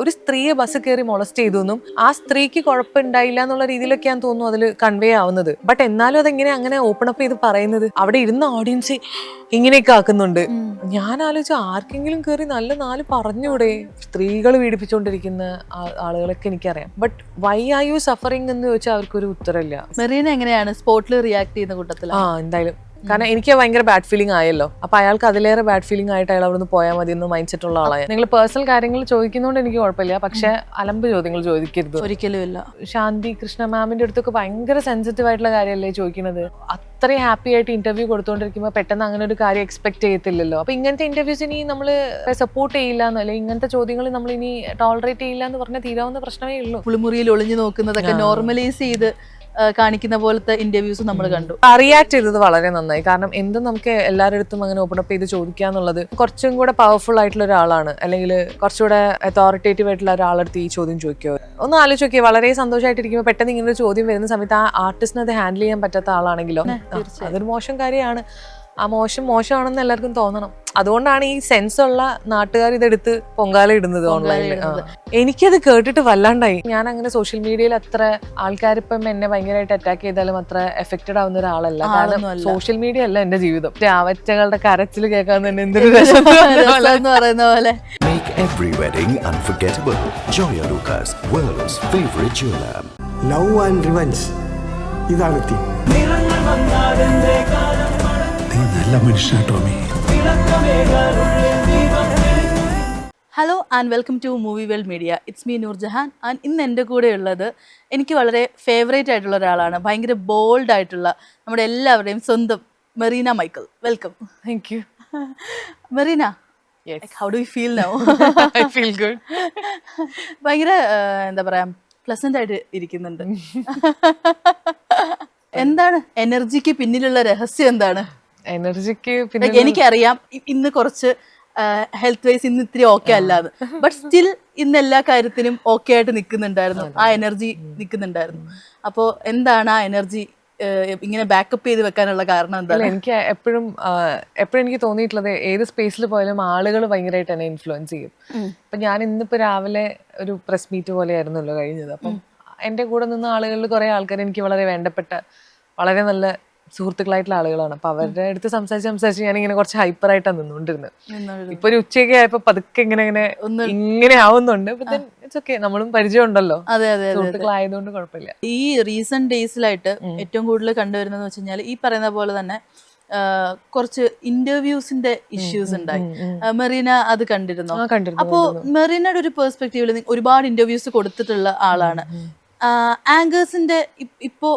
ഒരു സ്ത്രീയെ ബസ് കയറി മൊളസ്റ്റ് ചെയ്തു എന്നും ആ സ്ത്രീക്ക് കുഴപ്പമുണ്ടായില്ല എന്നുള്ള രീതിയിലൊക്കെയാണ് തോന്നുന്നു അതിൽ കൺവേ ആവുന്നത്. ബട്ട് എന്നാലും അതെങ്ങനെ അങ്ങനെ ഓപ്പൺ അപ്പ് ചെയ്ത് പറയുന്നത്? അവിടെ ഇരുന്ന ഓഡിയൻസ് ഇങ്ങനെയൊക്കെ ആക്കുന്നുണ്ട്. ഞാൻ ആലോചിച്ചു ആർക്കെങ്കിലും കയറി നല്ല നാല് പറഞ്ഞൂടെ? സ്ത്രീകൾ പീഡിപ്പിച്ചുകൊണ്ടിരിക്കുന്ന ആളുകളൊക്കെ എനിക്കറിയാം. But why are U suffering എന്ന് ചോദിച്ചാൽ അവർക്കൊരു ഉത്തരമില്ല. മെറീന എങ്ങനെയാണ് സ്പോട്ടിൽ റിയാക്ട് ചെയ്യുന്ന കൂട്ടത്തിൽ? എന്തായാലും കാരണം എനിക്ക് ഭയങ്കര ബാഡ് ഫീലിംഗ് ആയല്ലോ. അപ്പൊ അയാൾക്ക് അതിലേറെ ബാഡ് ഫീലിംഗ് ആയിട്ട് അയാൾ അവിടെ നിന്ന് പോയാൽ മതി എന്ന് മൈൻഡ് സെറ്റ് ഉള്ള ആളാണ്. നിങ്ങൾ പേഴ്സണൽ കാര്യങ്ങൾ ചോദിക്കുന്നതുകൊണ്ട് എനിക്ക് കുഴപ്പമില്ല, പക്ഷെ അലമ്പ് ചോദ്യങ്ങൾ ചോദിക്കരുത്. ഒരിക്കലും ഇല്ല. ശാന്തി കൃഷ്ണ മാമിന്റെ അടുത്തൊക്കെ ഭയങ്കര സെൻസിറ്റീവ് ആയിട്ടുള്ള കാര്യമല്ലേ ചോദിക്കുന്നത്. അത്രയും ഹാപ്പി ആയിട്ട് ഇന്റർവ്യൂ കൊടുത്തുകൊണ്ടിരിക്കുമ്പോൾ പെട്ടെന്ന് അങ്ങനെ ഒരു കാര്യം എക്സ്പെക്ട് ചെയ്യത്തില്ലല്ലോ. അപ്പൊ ഇങ്ങനത്തെ ഇന്റർവ്യൂസ് ഇനി നമ്മൾ സപ്പോർട്ട് ചെയ്യില്ല എന്നോ അല്ലെങ്കിൽ ഇങ്ങനത്തെ ചോദ്യങ്ങൾ നമ്മൾ ഇനി ടോളറേറ്റ് ചെയ്യില്ല എന്ന് പറഞ്ഞാൽ തീരാവുന്ന പ്രശ്നമേ ഉള്ളൂ. കുളിമുറിയിൽ ഒളിഞ്ഞു നോക്കുന്നതൊക്കെ നോർമലൈസ് ചെയ്ത് കാണിക്കുന്ന പോലത്തെ ഇന്റർവ്യൂസ് നമ്മൾ കണ്ടു. റിയാക്ട് ചെയ്തത് വളരെ നന്നായി. കാരണം എന്തും നമുക്ക് എല്ലാവരുടെ അടുത്തും അങ്ങനെ ഓപ്പൺ അപ്പ് ചെയ്ത് ചോദിക്കുക എന്നുള്ളത് കുറച്ചും കൂടെ പവർഫുൾ ആയിട്ടുള്ള ഒരാളാണ്, അല്ലെങ്കിൽ കുറച്ചുകൂടെ അതോറിറ്റേറ്റീവ് ആയിട്ടുള്ള ഒരാളടുത്ത് ഈ ചോദ്യം ചോദിക്കുക. ഒന്ന് ആലോചിച്ച് നോക്കിയാൽ വളരെ സന്തോഷമായിട്ടിരിക്കുമ്പോൾ പെട്ടെന്ന് ഇങ്ങനെ ഒരു ചോദ്യം വരുന്ന സമയത്ത് ആ ആർട്ടിസ്റ്റിന് അത് ഹാൻഡിൽ ചെയ്യാൻ പറ്റാത്ത ആളാണെങ്കിലോ അതൊരു മോശം കാര്യമാണ്. ആ മോശമാണെന്ന് എല്ലാവർക്കും തോന്നണം. അതുകൊണ്ടാണ് ഈ സെൻസ് ഉള്ള നാട്ടുകാർ ഇതെടുത്ത് പൊങ്കാല ഇടുന്നത് ഓൺലൈനിൽ. എനിക്കത് കേട്ടിട്ട് വല്ലാണ്ടായി. ഞാൻ അങ്ങനെ സോഷ്യൽ മീഡിയയിൽ അത്ര ആൾക്കാരിപ്പം എന്നെ ഭയങ്കരമായിട്ട് അറ്റാക്ക് ചെയ്താലും അത്ര എഫക്റ്റഡ് ആവുന്ന ഒരാളല്ല. കാരണം സോഷ്യൽ മീഡിയ അല്ല എന്റെ ജീവിതം. രാവറ്റകളുടെ കരച്ചിൽ കേൾക്കാൻ തന്നെ എന്തൊരു രസം എന്ന് പറയുന്ന പോലെ. Make every wedding unforgettable. Joya Lucas, world's favorite jeweler. Love and revenge. ഇതാണ് തീം. നല്ല മനുഷ്യനാ Tommy. Hello and welcome to movie world media. It's me Noorjahan. And ഇന്ന് എൻ്റെ കൂടെ ഉള്ളത് എനിക്ക് വളരെ ഫേവറേറ്റ് ആയിട്ടുള്ള ഒരാളാണ്. ഭയങ്കര ബോൾഡ് ആയിട്ടുള്ള നമ്മുടെ എല്ലാവരുടെയും സ്വന്തം Mareena Michael. Welcome. Thank you. Mareena, how do you feel now? I feel good. ഭയങ്കര എന്താ പറയാ, പ്ലസന്റ് ആയിട്ട് ഇരിക്കുന്നുണ്ട്. എന്താണ് എനർജിക്ക് പിന്നിലുള്ള രഹസ്യം? എന്താണ് എനർജിക്ക്? എനിക്കറിയാം ഇന്ന് കുറച്ച് ഹെൽത്ത് വൈസ് ഇന്ന് ഇത്തിരി ഓക്കെ അല്ലാതെ, ബട്ട് സ്റ്റിൽ ഇന്ന് എല്ലാ കാര്യത്തിനും ഓക്കെ ആയിട്ട് നിൽക്കുന്നുണ്ടായിരുന്നു. ആ എനർജി നിൽക്കുന്നുണ്ടായിരുന്നു. അപ്പോൾ എന്താണ് ആ എനർജി ഇങ്ങനെ ബാക്കപ്പ് ചെയ്ത് വെക്കാനുള്ള കാരണം എന്താണ്? എനിക്ക് എപ്പോഴും എനിക്ക് തോന്നിയിട്ടുള്ളത് ഏത് സ്പേസിൽ പോയാലും ആളുകൾ ഭയങ്കരമായിട്ട് എന്നെ ഇൻഫ്ലുവൻസ് ചെയ്യും. അപ്പൊ ഞാൻ ഇന്നിപ്പോ രാവിലെ ഒരു പ്രസ് മീറ്റ് പോലെ ആയിരുന്നല്ലോ കഴിഞ്ഞത്. അപ്പം എൻ്റെ കൂടെ നിന്ന ആളുകളിൽ കുറെ ആൾക്കാർ എനിക്ക് വളരെ വേണ്ടപ്പെട്ട വളരെ നല്ല സുഹൃത്തുക്കളായിട്ടുള്ള ആളുകളാണ്. അപ്പൊ അവരുടെ അടുത്ത് സംസാരിച്ച് ഞാനിങ്ങനെ കുറച്ച് ഹൈപ്പർ ആയിട്ടാണ് നിന്നുകൊണ്ടിരുന്നത്. ഇപ്പൊ ഒരു ഉച്ചയൊക്കെ ആയപ്പോ പതുക്കെ ഇങ്ങനെ ആവുന്നുണ്ട്. ഇറ്റ്സ് ഓക്കെ, നമ്മളും പരിചയം ഉണ്ടല്ലോ, സുഹൃത്തുക്കളായതുകൊണ്ട് കുഴപ്പമില്ല. ഈ റീസെന്റ് ഡേയ്സിലായിട്ട് ഏറ്റവും കൂടുതൽ കണ്ടുവരുന്നതെന്ന് വെച്ച് കഴിഞ്ഞാൽ ഈ പറയുന്ന പോലെ തന്നെ കുറച്ച് ഇന്റർവ്യൂസിന്റെ ഇഷ്യൂസ് ഉണ്ടായി. മെറീന അത് കണ്ടിരുന്നോ? അപ്പോ മെറീനയുടെ ഒരു പെർസ്പെക്റ്റീവിൽ ഒരുപാട് ഇന്റർവ്യൂസ് കൊടുത്തിട്ടുള്ള ആളാണ്. ആങ്കേഴ്സിന്റെ ഇപ്പോ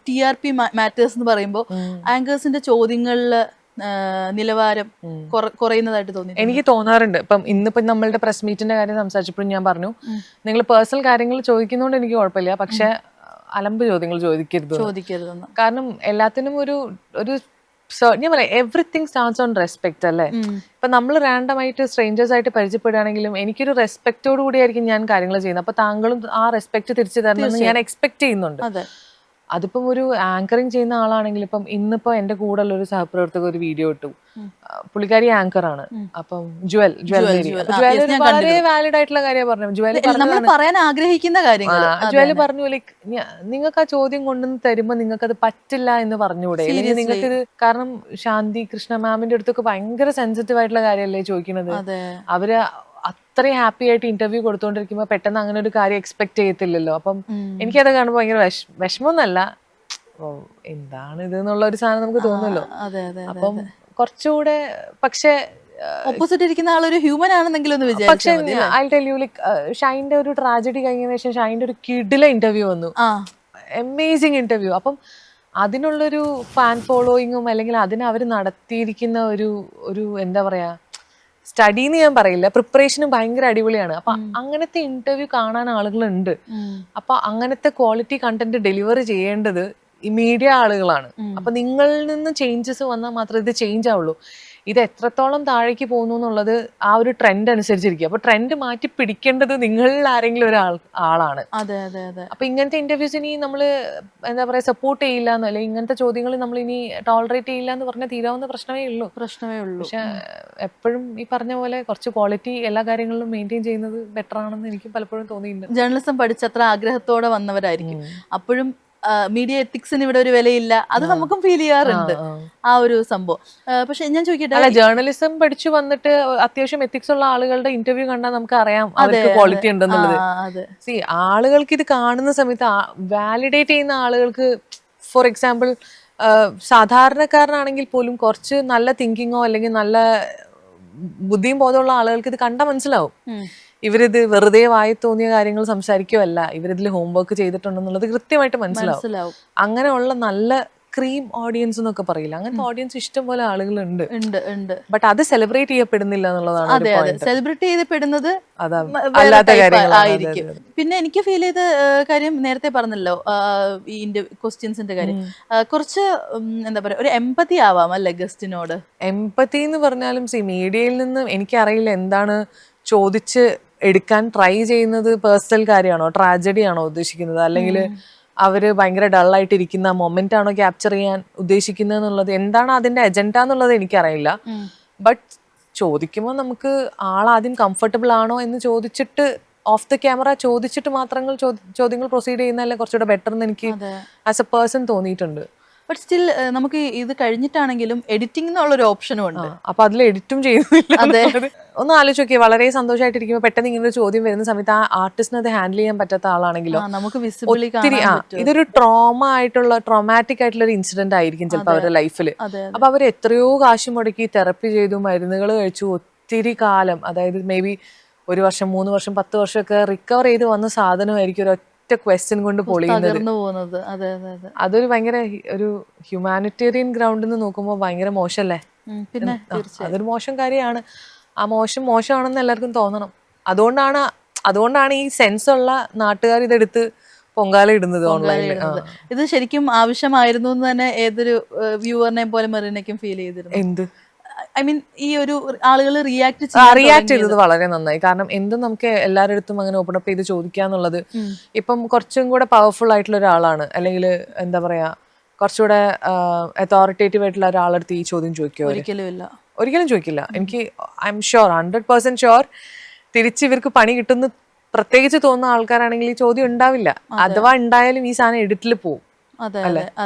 TRP മാറ്റേഴ്സ് എന്ന് പറയുമ്പോൾ ആങ്കേഴ്സിന്റെ ചോദ്യങ്ങളില് നിലവാരം കുറയുന്നതായിട്ട് തോന്നി. എനിക്ക് തോന്നാറുണ്ട്. ഇപ്പം ഇന്നിപ്പോ നമ്മളുടെ പ്രസ് മീറ്റിന്റെ കാര്യം സംസാരിച്ചപ്പോഴും ഞാൻ പറഞ്ഞു, നിങ്ങൾ പേഴ്സണൽ കാര്യങ്ങൾ ചോദിക്കുന്നതുകൊണ്ട് എനിക്ക് കുഴപ്പമില്ല, പക്ഷെ അലമ്പ് ചോദ്യങ്ങൾ ചോദിക്കരുത്. കാരണം എല്ലാത്തിനും ഒരു ഞാൻ പറയാം, എവറിത്തിങ് സ്റ്റാർട്ട്സ് ഓൺ റെസ്പെക്ട് അല്ലേ. ഇപ്പൊ നമ്മൾ റാൻഡമായിട്ട് സ്ട്രേഞ്ചേഴ്സ് ആയിട്ട് പരിചയപ്പെടുകയാണെങ്കിലും എനിക്കൊരു റെസ്പെക്റ്റോട് കൂടിയായിരിക്കും ഞാൻ കാര്യങ്ങൾ ചെയ്യുന്നത്. അപ്പൊ താങ്കളും ആ റെസ്പെക്ട് തിരിച്ചു തരണമെന്ന് ഞാൻ എക്സ്പെക്ട് ചെയ്യുന്നുണ്ട്. അതിപ്പം ഒരു ആങ്കറിങ് ചെയ്യുന്ന ആളാണെങ്കിൽ, ഇപ്പം ഇന്നിപ്പോ എന്റെ കൂടെ ഉള്ള ഒരു സഹപ്രവർത്തക ഒരു വീഡിയോ ഇട്ടു. പുള്ളിക്കാരി ആങ്കർ ആണ്. അപ്പം ജുവൽ വളരെ വാലിഡ് ആയിട്ടുള്ള കാര്യം പറഞ്ഞു. പറയാൻ ആഗ്രഹിക്കുന്ന കാര്യങ്ങൾ ജുവല് പറഞ്ഞു, ലൈക്ക് നിങ്ങൾക്ക് ആ ചോദ്യം കൊണ്ടുവന്ന് തരുമ്പോ നിങ്ങൾക്ക് അത് പറ്റില്ല എന്ന് പറഞ്ഞുകൂടെ? അല്ലെങ്കിൽ നിങ്ങൾക്ക് ഇത്, കാരണം ശാന്തി കൃഷ്ണ മാമിന്റെ അടുത്തൊക്കെ ഭയങ്കര സെൻസിറ്റീവ് ആയിട്ടുള്ള കാര്യമല്ലേ ചോദിക്കുന്നത്. അവര് അത്രയും ഹാപ്പി ആയിട്ട് ഇന്റർവ്യൂ കൊടുത്തോണ്ടിരിക്കുമ്പോ പെട്ടെന്ന് അങ്ങനെ ഒരു കാര്യം എക്സ്പെക്ട് ചെയ്യത്തില്ലല്ലോ. അപ്പം എനിക്കത് കാണുമ്പോൾ ഭയങ്കര വിഷമമൊന്നല്ല, എന്താണ് ഇത് എന്നുള്ള ഒരു സാധനം നമുക്ക് തോന്നുമല്ലോ. അപ്പം കുറച്ചുകൂടെ, പക്ഷെ ഓപ്പോസിറ്റ് ഇരിക്കുന്ന ആളൊരു ഹ്യൂമൻ ആണെന്നെങ്കിലും ഒന്ന് വിചാരിച്ചു. പക്ഷെ ഐ ടെൽ യു, ലൈക്ക് ഷൈൻ്റെ ഒരു ട്രാജഡി കഴിഞ്ഞതിന് ശേഷം ഷൈൻ്റെ ഒരു കിഡിലെ ഇന്റർവ്യൂ വന്നു, അമേസിങ് ഇന്റർവ്യൂ. അപ്പം അതിനുള്ളൊരു ഫാൻ ഫോളോയിങ്ങും അല്ലെങ്കിൽ അതിന് അവർ നടത്തിയിരിക്കുന്ന ഒരു എന്താ പറയാ, സ്റ്റഡി എന്ന് ഞാൻ പറയില്ല, പ്രിപ്പറേഷനും ഭയങ്കര അടിപൊളിയാണ്. അപ്പൊ അങ്ങനത്തെ ഇന്റർവ്യൂ കാണാൻ ആളുകളുണ്ട്. അപ്പൊ അങ്ങനത്തെ ക്വാളിറ്റി കണ്ടന്റ് ഡെലിവർ ചെയ്യേണ്ടത് ഈ മീഡിയ ആളുകളാണ്. അപ്പൊ നിങ്ങളിൽ നിന്ന് ചേഞ്ചസ് വന്നാൽ മാത്രമേ ഇത് ചേഞ്ച് ആവുള്ളൂ. ഇത് എത്രത്തോളം താഴേക്ക് പോകുന്നു എന്നുള്ളത് ആ ഒരു ട്രെൻഡ് അനുസരിച്ചിരിക്കും. അപ്പൊ ട്രെൻഡ് മാറ്റി പിടിക്കേണ്ടത് നിങ്ങളിൽ ആരെങ്കിലും ആളാണ്. അതെ അതെ അതെ. അപ്പൊ ഇങ്ങനത്തെ ഇന്റർവ്യൂസ് ഇനി നമ്മള് എന്താ പറയാ സപ്പോർട്ട് ചെയ്യില്ല എന്നോ അല്ലെങ്കിൽ ഇങ്ങനത്തെ ചോദ്യങ്ങൾ നമ്മൾ ഇനി ടോളറേറ്റ് ചെയ്യില്ല എന്ന് പറഞ്ഞാൽ തീരാവുന്ന പ്രശ്നമേ ഉള്ളൂ. പക്ഷെ എപ്പോഴും ഈ പറഞ്ഞ പോലെ കുറച്ച് ക്വാളിറ്റി എല്ലാ കാര്യങ്ങളിലും മെയിൻറ്റെയിൻ ചെയ്യുന്നത് ബെറ്റർ ആണെന്ന് എനിക്ക് പലപ്പോഴും തോന്നിയിട്ടുണ്ട്. ജേർണലിസം പഠിച്ചത്ര ആഗ്രഹത്തോടെ വന്നവരായിരിക്കും. അപ്പോഴും മീഡിയ എത്തിക്സിന് ഇവിടെ ഒരു വിലയില്ല, അത് നമുക്കും ഫീൽ ചെയ്യാറുണ്ട് ആ ഒരു സംഭവം. പക്ഷെ ഞാൻ ചോദിക്കട്ടെ, അല്ല ജേർണലിസം പഠിച്ചു വന്നിട്ട് അത്യാവശ്യം എത്തിക്സ് ഉള്ള ആളുകളുടെ ഇന്റർവ്യൂ കണ്ടാൽ നമുക്ക് അറിയാം അവർക്ക് ക്വാളിറ്റി ഉണ്ടെന്നുള്ളത്. സി ആളുകൾക്ക് ഇത് കാണുന്ന സമയത്ത് വാലിഡേറ്റ് ചെയ്യുന്ന ആളുകൾക്ക്, ഫോർ എക്സാമ്പിൾ സാധാരണക്കാരനാണെങ്കിൽ പോലും കുറച്ച് നല്ല തിങ്കിങ്ങോ അല്ലെങ്കിൽ നല്ല ബുദ്ധിയും ബോധമുള്ള ആളുകൾക്ക് ഇത് കണ്ടാൽ മനസ്സിലാവും ഇവരിത് വെറുതെ വായി തോന്നിയ കാര്യങ്ങൾ സംസാരിക്കുകയല്ല, ഇവരിതിൽ ഹോംവർക്ക് ചെയ്തിട്ടുണ്ടെന്നുള്ളത് കൃത്യമായിട്ട് മനസ്സിലാവും. അങ്ങനെയുള്ള നല്ല ക്രീം ഓഡിയൻസ് എന്നൊക്കെ പറയില്ല, അങ്ങനത്തെ ഓഡിയൻസ് ഇഷ്ടം പോലെ ആളുകളുണ്ട്. ബട്ട് അത് സെലിബ്രേറ്റ് ചെയ്യപ്പെടുന്നില്ല എന്നുള്ളതാണ്. സെലിബ്രേറ്റ് ചെയ്യപ്പെടുന്നത് ആയിരിക്കും. പിന്നെ എനിക്ക് ഫീൽ ചെയ്ത കാര്യം നേരത്തെ പറഞ്ഞല്ലോ, ഈ ക്വസ്റ്റ്യൻസിന്റെ കാര്യം കുറച്ച് എന്താ പറയാ ഒരു എംപതി ആവാം അല്ലെ ഗസ്റ്റിനോട്. എംപതി എന്ന് പറഞ്ഞാലും മീഡിയയിൽ നിന്ന് എനിക്കറിയില്ല എന്താണ് ചോദിച്ച് എടുക്കാൻ ട്രൈ ചെയ്യുന്നത്. പേഴ്സണൽ കാര്യമാണോ, ട്രാജഡി ആണോ ഉദ്ദേശിക്കുന്നത്, അല്ലെങ്കിൽ അവര് ഭയങ്കര ഡള്ളായിട്ട് ഇരിക്കുന്ന മൊമെന്റ് ആണോ ക്യാപ്ചർ ചെയ്യാൻ ഉദ്ദേശിക്കുന്നത് എന്നുള്ളത്, എന്താണ് അതിന്റെ അജണ്ട എന്നുള്ളത് എനിക്കറിയില്ല. ബട്ട് ചോദിക്കുമ്പോൾ നമുക്ക് ആളാദ്യം കംഫർട്ടബിൾ ആണോ എന്ന് ചോദിച്ചിട്ട് ഓഫ് ദ ക്യാമറ ചോദിച്ചിട്ട് മാത്രങ്ങൾ ചോദ്യങ്ങൾ പ്രൊസീഡ് ചെയ്യുന്നതല്ലേ കുറച്ചുകൂടെ ബെറ്റർ എന്ന് എനിക്ക് ആസ് എ പേഴ്സൺ തോന്നിയിട്ടുണ്ട്. ബട്ട് സ്റ്റിൽ നമുക്ക് ഇത് കഴിഞ്ഞിട്ടാണെങ്കിലും എഡിറ്റിംഗ് എന്നുള്ളൊരു ഓപ്ഷനും ഉണ്ട്. അപ്പൊ അതിൽ എഡിറ്റും ചെയ്യുന്നില്ല. ഒന്ന് ആലോചിച്ച് നോക്കിയേ, വളരെ സന്തോഷമായിട്ടിരിക്കുമ്പോൾ പെട്ടെന്ന് ഇങ്ങനെ ഒരു ചോദ്യം വരുന്ന സമയത്ത് ആ ആർട്ടിസ്റ്റിന് അത് ഹാൻഡിൽ ചെയ്യാൻ പറ്റാത്ത ആളാണെങ്കിലോ നമുക്ക് വിസിബിളി ഇതൊരു ട്രോമാറ്റിക് ആയിട്ടുള്ള ഒരു ഇൻസിഡന്റ് ആയിരിക്കും ചിലപ്പോൾ അവരുടെ ലൈഫിൽ. അപ്പൊ അവർ എത്രയോ കാശ് മുടക്കി തെറപ്പി ചെയ്തു, മരുന്നുകൾ കഴിച്ചു, ഒത്തിരി കാലം, അതായത് മേ ബി 1 വർഷം 3 വർഷം 10 വർഷമൊക്കെ റിക്കവർ ചെയ്ത് വന്ന സാധനമായിരിക്കും ഒരു ക്വസ്റ്റ്യൻ കൊണ്ട് പൊളിയുന്നത്. അതൊരു ഭയങ്കര ഒരു ഹ്യൂമാനിറ്റേറിയൻ ഗ്രൗണ്ടിൽ നിന്ന് നോക്കുമ്പോൾ ഭയങ്കര മോശമല്ലേ. പിന്നെ അതൊരു മോശം കാര്യമാണ്. ആ മോശമാണെന്ന് എല്ലാവർക്കും തോന്നണം. അതുകൊണ്ടാണ് ഈ സെൻസ് ഉള്ള നാട്ടുകാർ ഇതെടുത്ത് പൊങ്കാല ഇടുന്നത് ഓൺലൈനിൽ. ഇത് ശരിക്കും ആവശ്യമായിരുന്നു എന്ന് തന്നെ ഏതൊരു വ്യൂവറിനെ പോലെ മെറീനയ്ക്കും ഫീൽ ചെയ്തിരുന്നു. എന്ത് ഐ മീൻ ഈ ഒരു ആളുകൾ റിയാക്ട് ചെയ്തത് വളരെ നന്നായി. കാരണം എന്തും നമുക്ക് എല്ലാവരുടെ അടുത്തും അങ്ങനെ ഓപ്പൺ അപ്പ് ചെയ്ത് ചോദിക്കാന്നുള്ളത് ഇപ്പം കുറച്ചും കൂടെ പവർഫുൾ ആയിട്ടുള്ള ഒരാളാണ്, അല്ലെങ്കിൽ എന്താ പറയാ കുറച്ചുകൂടെ അതോറിറ്റേറ്റീവ് ആയിട്ടുള്ള ഒരാളടുത്ത് ഈ ചോദ്യം ചോദിക്കുമോ? ഒരിക്കലും ചോദിക്കില്ല. എനിക്ക് ഐ എം ഷുവർ 100% ഷുവർ തിരിച്ച് ഇവർക്ക് പണി കിട്ടുന്ന പ്രത്യേകിച്ച് തോന്നുന്ന ആൾക്കാരാണെങ്കിൽ ഈ ചോദ്യം ഉണ്ടാവില്ല. അഥവാ ഉണ്ടായാലും ഈ സാധനം എഡിറ്റിൽ പോവും,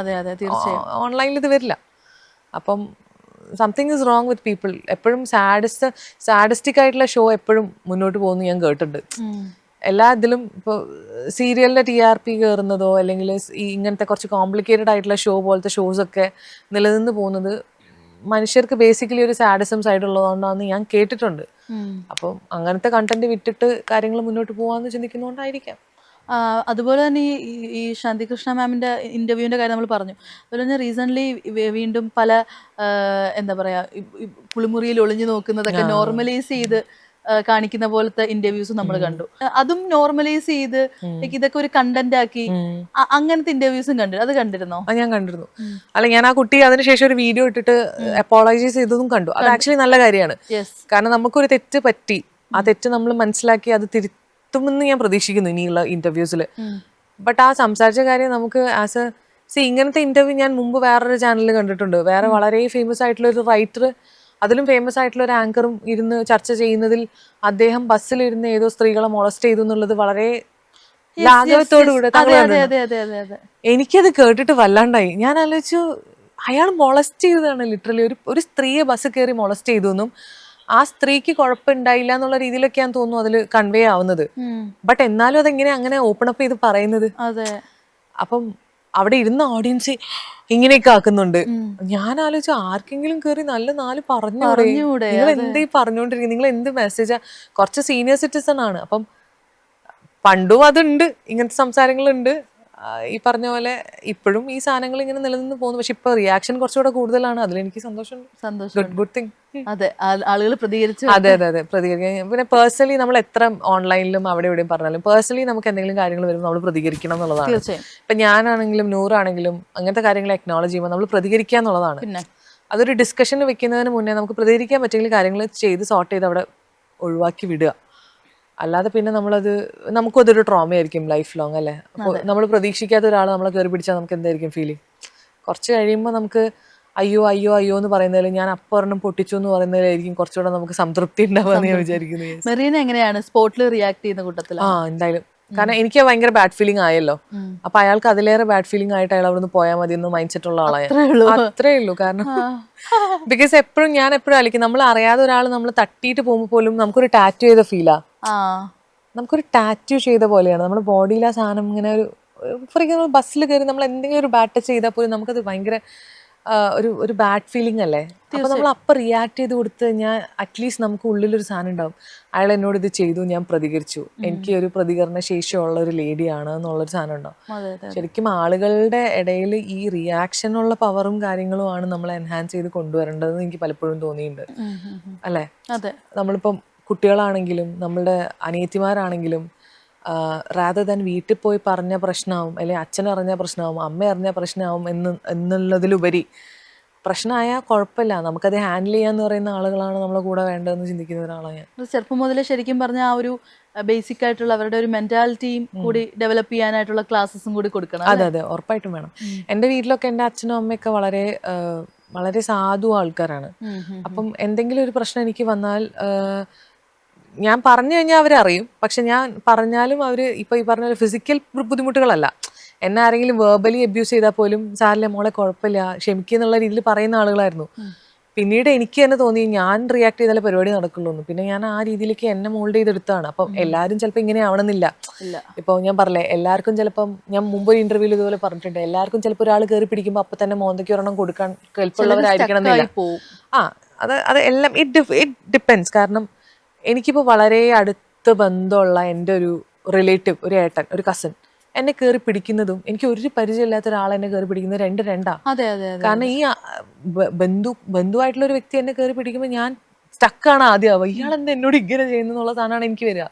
ഓൺലൈനിൽ ഇത് വരില്ല. അപ്പം something is wrong with people. എപ്പോഴും സാഡിസ്റ്റിക് ആയിട്ടുള്ള ഷോ എപ്പോഴും മുന്നോട്ട് പോകുന്നു ഞാൻ കേട്ടിട്ടുണ്ട്. എല്ലാ ഇതിലും ഇപ്പോൾ സീരിയലിന്റെ TRP കയറുന്നതോ അല്ലെങ്കിൽ ഈ ഇങ്ങനത്തെ കുറച്ച് കോംപ്ലിക്കേറ്റഡ് ആയിട്ടുള്ള ഷോ പോലത്തെ ഷോസൊക്കെ നിലനിന്ന് പോകുന്നത് മനുഷ്യർക്ക് ബേസിക്കലി ഒരു സാഡിസം സൈഡ് ഉള്ളതുകൊണ്ടാണെന്ന് ഞാൻ കേട്ടിട്ടുണ്ട്. അപ്പം അങ്ങനത്തെ കണ്ടന്റ് വിട്ടിട്ട് കാര്യങ്ങൾ മുന്നോട്ട് പോകാമെന്ന് ചിന്തിക്കുന്നതുകൊണ്ടായിരിക്കാം. അതുപോലെ തന്നെ ഈ ശാന്തികൃഷ്ണ മാമിൻ്റെ ഇൻ്റർവ്യൂവിൻ്റെ കാര്യം നമ്മൾ പറഞ്ഞു. അതുപോലെ തന്നെ റീസെൻ്റ്ലി വീണ്ടും പല എന്താ പറയുക കുളിമുറിയിൽ ഒളിഞ്ഞു നോക്കുന്നതൊക്കെ നോർമലൈസ് ചെയ്ത് കാണിക്കുന്ന പോലത്തെ ഇന്റർവ്യൂസ് നമ്മൾ കണ്ടു. അതും നോർമലൈസ് ചെയ്ത് ഇതൊക്കെ ഒരു കണ്ടന്റ് ആക്കി അങ്ങനത്തെ ഇന്റർവ്യൂസും കണ്ടു. അത് കണ്ടിരുന്നോ? ഞാൻ കണ്ടിരുന്നു. അല്ല, ഞാൻ ആ കുട്ടി അതിനുശേഷം ഒരു വീഡിയോ ഇട്ടിട്ട് അപ്പോളജൈസ് ചെയ്തതും കണ്ടു. അത് ആക്ച്വലി നല്ല കാര്യമാണ്. കാരണം നമുക്കൊരു തെറ്റ് പറ്റി, ആ തെറ്റ് നമ്മൾ മനസ്സിലാക്കി അത് തിരുത്തുമെന്ന് ഞാൻ പ്രതീക്ഷിക്കുന്നു ഇനിയുള്ള ഇന്റർവ്യൂസിൽ. ബട്ട് ആ സംസാരിച്ച കാര്യം നമുക്ക് ആസ് എ ഇങ്ങനത്തെ ഇന്റർവ്യൂ ഞാൻ മുമ്പ് വേറൊരു ചാനലിൽ കണ്ടിട്ടുണ്ട്. വേറെ വളരെ ഫേമസ് ആയിട്ടുള്ള ഒരു റൈറ്റർ, അതിലും ഫേമസ് ആയിട്ടുള്ള ഒരു ആങ്കറും ഇരുന്ന് ചർച്ച ചെയ്യുന്നതിൽ അദ്ദേഹം ബസ്സിലിരുന്ന് ഏതോ സ്ത്രീകളെ മൊളസ്റ്റ് ചെയ്തു എന്നുള്ളത് വളരെ ലാഘവത്തോടുകൂടെ. എനിക്കത് കേട്ടിട്ട് വല്ലാണ്ടായി. ഞാൻ ആലോചിച്ചു, അയാൾ മൊളസ്റ്റ് ചെയ്തതാണ് ലിറ്ററലി. ഒരു സ്ത്രീയെ ബസ് കയറി മൊളസ്റ്റ് ചെയ്തു എന്നും ആ സ്ത്രീക്ക് കുഴപ്പമുണ്ടായില്ല എന്നുള്ള രീതിയിലൊക്കെയാണ് തോന്നുന്നു അതിൽ കൺവേ ആവുന്നത്. ബട്ട് എന്നാലും അതെങ്ങനെ അങ്ങനെ ഓപ്പൺ അപ്പ് ചെയ്ത് പറയുന്നത്? അപ്പം അവിടെ ഇരുന്ന ഓഡിയൻസ് ഇങ്ങനെയൊക്കെ ആക്കുന്നുണ്ട്. ഞാൻ ആലോചിച്ചു, ആർക്കെങ്കിലും കയറി നല്ല 4 പറഞ്ഞൂടെ? നിങ്ങൾ എന്തേ പറഞ്ഞുകൊണ്ടിരിക്കുന്നത്? നിങ്ങൾ എന്ത് മെസ്സേജാ? കുറച്ച് സീനിയർ സിറ്റിസൺ ആണ്. അപ്പം പണ്ടും അതുണ്ട്, ഇങ്ങനത്തെ സംസാരങ്ങളുണ്ട്. ഈ പറഞ്ഞ പോലെ ഇപ്പോഴും ഈ സാധനങ്ങൾ ഇങ്ങനെ നിലനിന്ന് പോകുന്നു. പക്ഷെ ഇപ്പൊ റിയാക്ഷൻ കുറച്ചുകൂടെ കൂടുതലാണ്. അതിലെനിക്ക് സന്തോഷമുണ്ട്. Good thing. അതെ, ആളുകൾ പ്രതികരിച്ചു. അതെ പ്രതികരിക്കാൻ. പിന്നെ പേഴ്സണലി നമ്മൾ എത്ര ഓൺലൈനിലും അവിടെ എവിടെയും പറഞ്ഞാലും പേഴ്സണലി നമുക്ക് എന്തെങ്കിലും കാര്യങ്ങൾ വരുമ്പോൾ നമ്മൾ പ്രതികരിക്കണം എന്നുള്ളതാണ്. ഇപ്പൊ ഞാനാണെങ്കിലും നൂറാണെങ്കിലും അങ്ങനത്തെ കാര്യങ്ങൾ അക്നോളജ് ചെയ്യുമ്പോൾ നമ്മൾ പ്രതികരിക്കുക എന്നുള്ളതാണ്. അതൊരു ഡിസ്കഷന് വെക്കുന്നതിന് മുന്നേ നമുക്ക് പ്രതികരിക്കാൻ പറ്റുമെങ്കിൽ കാര്യങ്ങൾ ചെയ്ത് സോർട്ട് ചെയ്ത് അവിടെ ഒഴിവാക്കി വിടുക. അല്ലാതെ പിന്നെ നമുക്കും അതൊരു ട്രോമ ആയിരിക്കും ലൈഫ് ലോങ് അല്ലേ. അപ്പോൾ നമ്മൾ പ്രതീക്ഷിക്കാത്ത ഒരാൾ നമ്മളെ കയറി പിടിച്ചാൽ നമുക്ക് എന്തായിരിക്കും ഫീലിംഗ്? കുറച്ച് കഴിയുമ്പോൾ നമുക്ക് അയ്യോ അയ്യോ അയ്യോ എന്ന് പറയുന്നതിൽ ഞാൻ അപ്പൊരെണ്ണം പൊട്ടിച്ചു എന്ന് പറയുന്നതിലായിരിക്കും കുറച്ചുകൂടെ നമുക്ക് സംതൃപ്തി ഉണ്ടാവുമെന്ന് ഞാൻ വിചാരിക്കുന്നു. മെറീന എങ്ങനെയാണ് സ്പോട്ടിൽ റിയാക്ട് ചെയ്യുന്ന കൂട്ടത്തിൽ? എന്തായാലും, കാരണം എനിക്ക് ഭയങ്കര ബാഡ് ഫീലിംഗ് ആയല്ലോ. അപ്പൊ അയാൾക്ക് അതിലേറെ ബാഡ് ഫീലിംഗ് ആയിട്ട് അയാൾ അവിടെ നിന്ന് പോയാൽ മതി എന്ന് മൈൻഡ് സെറ്റ് ഉള്ള ആളാണ്. അത്രേ ഉള്ളൂ. കാരണം ബിക്കോസ് ഞാൻ എപ്പോഴും ആയിരിക്കും നമ്മൾ അറിയാതെ ഒരാൾ നമ്മൾ തട്ടിയിട്ട് പോകുമ്പോൾ പോലും നമുക്കൊരു ടാറ്റു ചെയ്ത ഫീലാ. നമുക്കൊരു ടാറ്റു ചെയ്ത പോലെയാണ് നമ്മുടെ ബോഡിയിൽ ആ സാധനം. ഇങ്ങനെ ഫോർ എക്സാമ്പിൾ ബസ്സിൽ കയറി നമ്മൾ എന്തെങ്കിലും ഒരു ബാഡ് ടച്ച് ചെയ്താൽ പോലും നമുക്കത് ഭയങ്കര ഒരു ബാഡ് ഫീലിംഗ് അല്ലേ. അപ്പൊ നമ്മൾ അപ്പം റിയാക്ട് ചെയ്ത് കൊടുത്ത് കഴിഞ്ഞാൽ അറ്റ്ലീസ്റ്റ് നമുക്ക് ഉള്ളിലൊരു സാധനം ഉണ്ടാവും, അയാൾ എന്നോട് ഇത് ചെയ്തു, ഞാൻ പ്രതികരിച്ചു, എനിക്ക് ഒരു പ്രതികരണ ശേഷിയുള്ള ഒരു ലേഡിയാണ് എന്നുള്ളൊരു സാധനം ഉണ്ടാവും. ശരിക്കും ആളുകളുടെ ഇടയിൽ ഈ റിയാക്ഷനുള്ള പവറും കാര്യങ്ങളുമാണ് നമ്മൾ എൻഹാൻസ് ചെയ്ത് കൊണ്ടുവരേണ്ടതെന്ന് എനിക്ക് പലപ്പോഴും തോന്നിയിട്ടുണ്ട് അല്ലേ. നമ്മളിപ്പം കുട്ടികളാണെങ്കിലും നമ്മളുടെ അനിയത്തിമാരാണെങ്കിലും റാദർ ദാൻ വീട്ടിൽ പോയി പറഞ്ഞ പ്രശ്നമാവും, അല്ലെങ്കിൽ അച്ഛൻ അറിഞ്ഞ പ്രശ്നമാവും, അമ്മ അറിഞ്ഞ പ്രശ്നമാവും എന്നുള്ളതിലുപരി പ്രശ്നമായാൽ കുഴപ്പമില്ല, നമുക്കത് ഹാൻഡിൽ ചെയ്യാന്ന് പറയുന്ന ആളുകളാണ് നമ്മളെ കൂടെ വേണ്ടതെന്ന് ചിന്തിക്കുന്ന ഒരാളാണ് ഞാൻ. ചെറുപ്പം മുതലേ ശരിക്കും പറഞ്ഞാൽ ആ ഒരു ബേസിക് ആയിട്ടുള്ള അവരുടെ ഒരു മെന്റാലിറ്റിയും കൂടി ഡെവലപ്പ് ചെയ്യാനായിട്ടുള്ള ക്ലാസ്സസും കൂടി കൊടുക്കണം. അതെ, ഉറപ്പായിട്ടും വേണം. എൻ്റെ വീട്ടിലൊക്കെ എൻ്റെ അച്ഛനും അമ്മയൊക്കെ വളരെ വളരെ സാധു ആൾക്കാരാണ്. അപ്പം എന്തെങ്കിലും ഒരു പ്രശ്നം എനിക്ക് വന്നാൽ ഞാൻ പറഞ്ഞു കഴിഞ്ഞാൽ അവരറിയും. പക്ഷെ ഞാൻ പറഞ്ഞാലും അവർ ഇപ്പൊ ഈ പറഞ്ഞ ഫിസിക്കൽ ബുദ്ധിമുട്ടുകളല്ല, എന്നെ ആരെങ്കിലും വേർബലി അബ്യൂസ് ചെയ്താൽ പോലും സാറില്ല മോളെ കുഴപ്പമില്ല ക്ഷമിക്കുക എന്നുള്ള രീതിയിൽ പറയുന്ന ആളുകളായിരുന്നു. പിന്നീട് എനിക്ക് തന്നെ തോന്നി ഞാൻ റിയാക്ട് ചെയ്താലേ പരിപാടി നടക്കുള്ളൂ എന്ന്. പിന്നെ ഞാൻ ആ രീതിയിലേക്ക് എന്നെ മോൾഡ് ചെയ്തെടുത്താണ്. അപ്പം എല്ലാവരും ചിലപ്പോൾ ഇങ്ങനെ ആവണമെന്നില്ല. ഇപ്പോൾ ഞാൻ പറഞ്ഞേ, എല്ലാവർക്കും ചിലപ്പം ഞാൻ മുമ്പ് ഒരു ഇന്റർവ്യൂവിൽ ഇതുപോലെ പറഞ്ഞിട്ടുണ്ട്, എല്ലാവർക്കും ചിലപ്പോൾ ഒരാൾ കയറി പിടിക്കുമ്പോൾ അപ്പം തന്നെ മോന്തയ്ക്ക് ഒരെണ്ണം കൊടുക്കാൻ കെൽപ്പുള്ളവരായിരിക്കണം എന്നില്ല. അത് എല്ലാം ഇറ്റ് ഡിപ്പെൻസ്. കാരണം എനിക്കിപ്പോൾ വളരെ അടുത്ത ബന്ധമുള്ള എൻ്റെ ഒരു റിലേറ്റീവ്, ഒരു ഏട്ടൻ, ഒരു കസിൻ എന്നെ കയറി പിടിക്കുന്നതും എനിക്ക് ഒരു പരിചയമില്ലാത്ത ഒരാൾ എന്നെ കയറി പിടിക്കുന്നത് രണ്ടാ. കാരണം ഈ ബന്ധുവായിട്ടുള്ള ഒരു വ്യക്തി എന്നെ കയറി പിടിക്കുമ്പോൾ ഞാൻ സ്റ്റക്കാണ് ആദ്യം ആവുക, ഇയാളെന്താ എന്നോട് ഇങ്ങനെ ചെയ്യുന്നുള്ള സാധനമാണ് എനിക്ക് വരിക.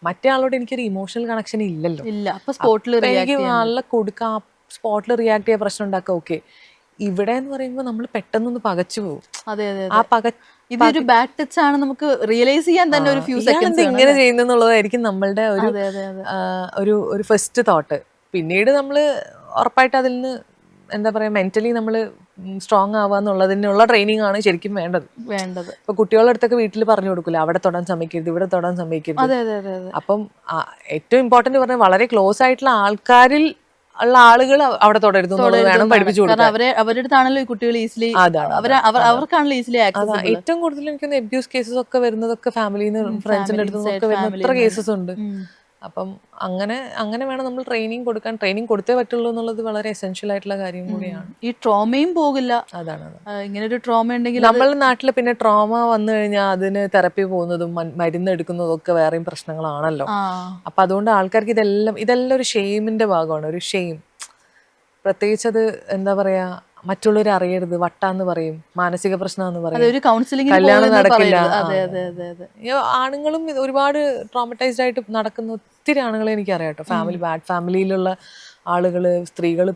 മറ്റേ ആളോട് എനിക്കൊരു ഇമോഷണൽ കണക്ഷൻ ഇല്ലല്ലോ. എനിക്ക് നല്ല കൊടുക്കാം, സ്പോട്ടിൽ റിയാക്ട് ചെയ്യാൻ പ്രശ്നം ഉണ്ടാക്കാം. ഓക്കെ, ഇവിടെ എന്ന് പറയുമ്പോൾ നമ്മൾ പെട്ടെന്നൊന്ന് പകച്ചു പോകും. ഇതൊരു ബാഡ് ടച്ച് ആണ്, നമുക്ക് റിയലൈസ് ചെയ്യാൻ തന്നെ ഒരു ഫ്യൂ സെക്കൻഡ്സ് ഇങ്ങനെ ചെയ്യുന്നുള്ളതായിരിക്കും നമ്മളുടെ ഒരു ഫസ്റ്റ് തോട്ട്. പിന്നീട് നമ്മൾ ഉറപ്പായിട്ട് അതിൽ നിന്ന് എന്താ പറയാ മെന്റലി നമ്മൾ സ്ട്രോങ് ആവുക എന്നുള്ളതിനുള്ള ട്രെയിനിങ് ആണ് ശരിക്കും വേണ്ടത്. ഇപ്പൊ കുട്ടികളുടെ അടുത്തൊക്കെ വീട്ടിൽ പറഞ്ഞു കൊടുക്കില്ല, അവിടെ തൊടാൻ സമ്മതിക്കരുത്, ഇവിടെ തൊടാൻ സമ്മതിക്കരുത്. അപ്പം ഏറ്റവും ഇമ്പോർട്ടന്റ് പറഞ്ഞാൽ വളരെ ക്ലോസ് ആയിട്ടുള്ള ആൾക്കാരിൽ ഉള്ള ആളുകൾ അവിടെ തുടരുത് വേണം പഠിപ്പിച്ചു കൊടുക്കാൻ. അവരുടെ കുട്ടികൾ ഈസിലി അവർക്കാണല്ലോ ഈസിലി ആക്സസ്. ഏറ്റവും കൂടുതൽ എനിക്കൊന്ന് അബ്യൂസ് കേസസ് ഒക്കെ വരുന്നതൊക്കെ ഫാമിലിന്ന് ഫ്രണ്ട്സിന്റെ അടുത്ത് നിന്നൊക്കെ വരുന്ന എത്ര കേസസ് ഉണ്ട്. അപ്പം അങ്ങനെ വേണം നമ്മൾ ട്രെയിനിങ് കൊടുക്കാൻ. ട്രെയിനിങ് കൊടുത്തേ പറ്റുള്ളൂ എന്നുള്ളത് വളരെ എസെൻഷ്യൽ ആയിട്ടുള്ള കാര്യം കൂടിയാണ്. ഈ ട്രോമയും പോകില്ല. അതാണ് ഇങ്ങനെ ഒരു ട്രോമ ഉണ്ടെങ്കിൽ നമ്മളുടെ നാട്ടില് പിന്നെ ട്രോമ വന്നു കഴിഞ്ഞാൽ അതിന് തെറപ്പി പോകുന്നതും മരുന്ന് എടുക്കുന്നതും ഒക്കെ വേറെയും പ്രശ്നങ്ങളാണല്ലോ. അപ്പൊ അതുകൊണ്ട് ആൾക്കാർക്ക് ഇതെല്ലാം ഒരു ഷെയിമിന്റെ ഭാഗമാണ്. ഒരു ഷെയിം, പ്രത്യേകിച്ച് അത് എന്താ പറയാ മറ്റുള്ളവർ അറിയരുത്, വട്ടാന്ന് പറയും, മാനസിക പ്രശ്നമാണെന്ന് പറയും, കല്യാണം നടക്കില്ല. ആണുങ്ങളും ഒരുപാട് ട്രോമറ്റൈസ്ഡ് ആയിട്ട് നടക്കുന്ന ഒത്തിരി ആണുങ്ങളെ എനിക്കറിയാം കേട്ടോ. ബാഡ് ഫാമിലിയിലുള്ള ആളുകള്, സ്ത്രീകൾ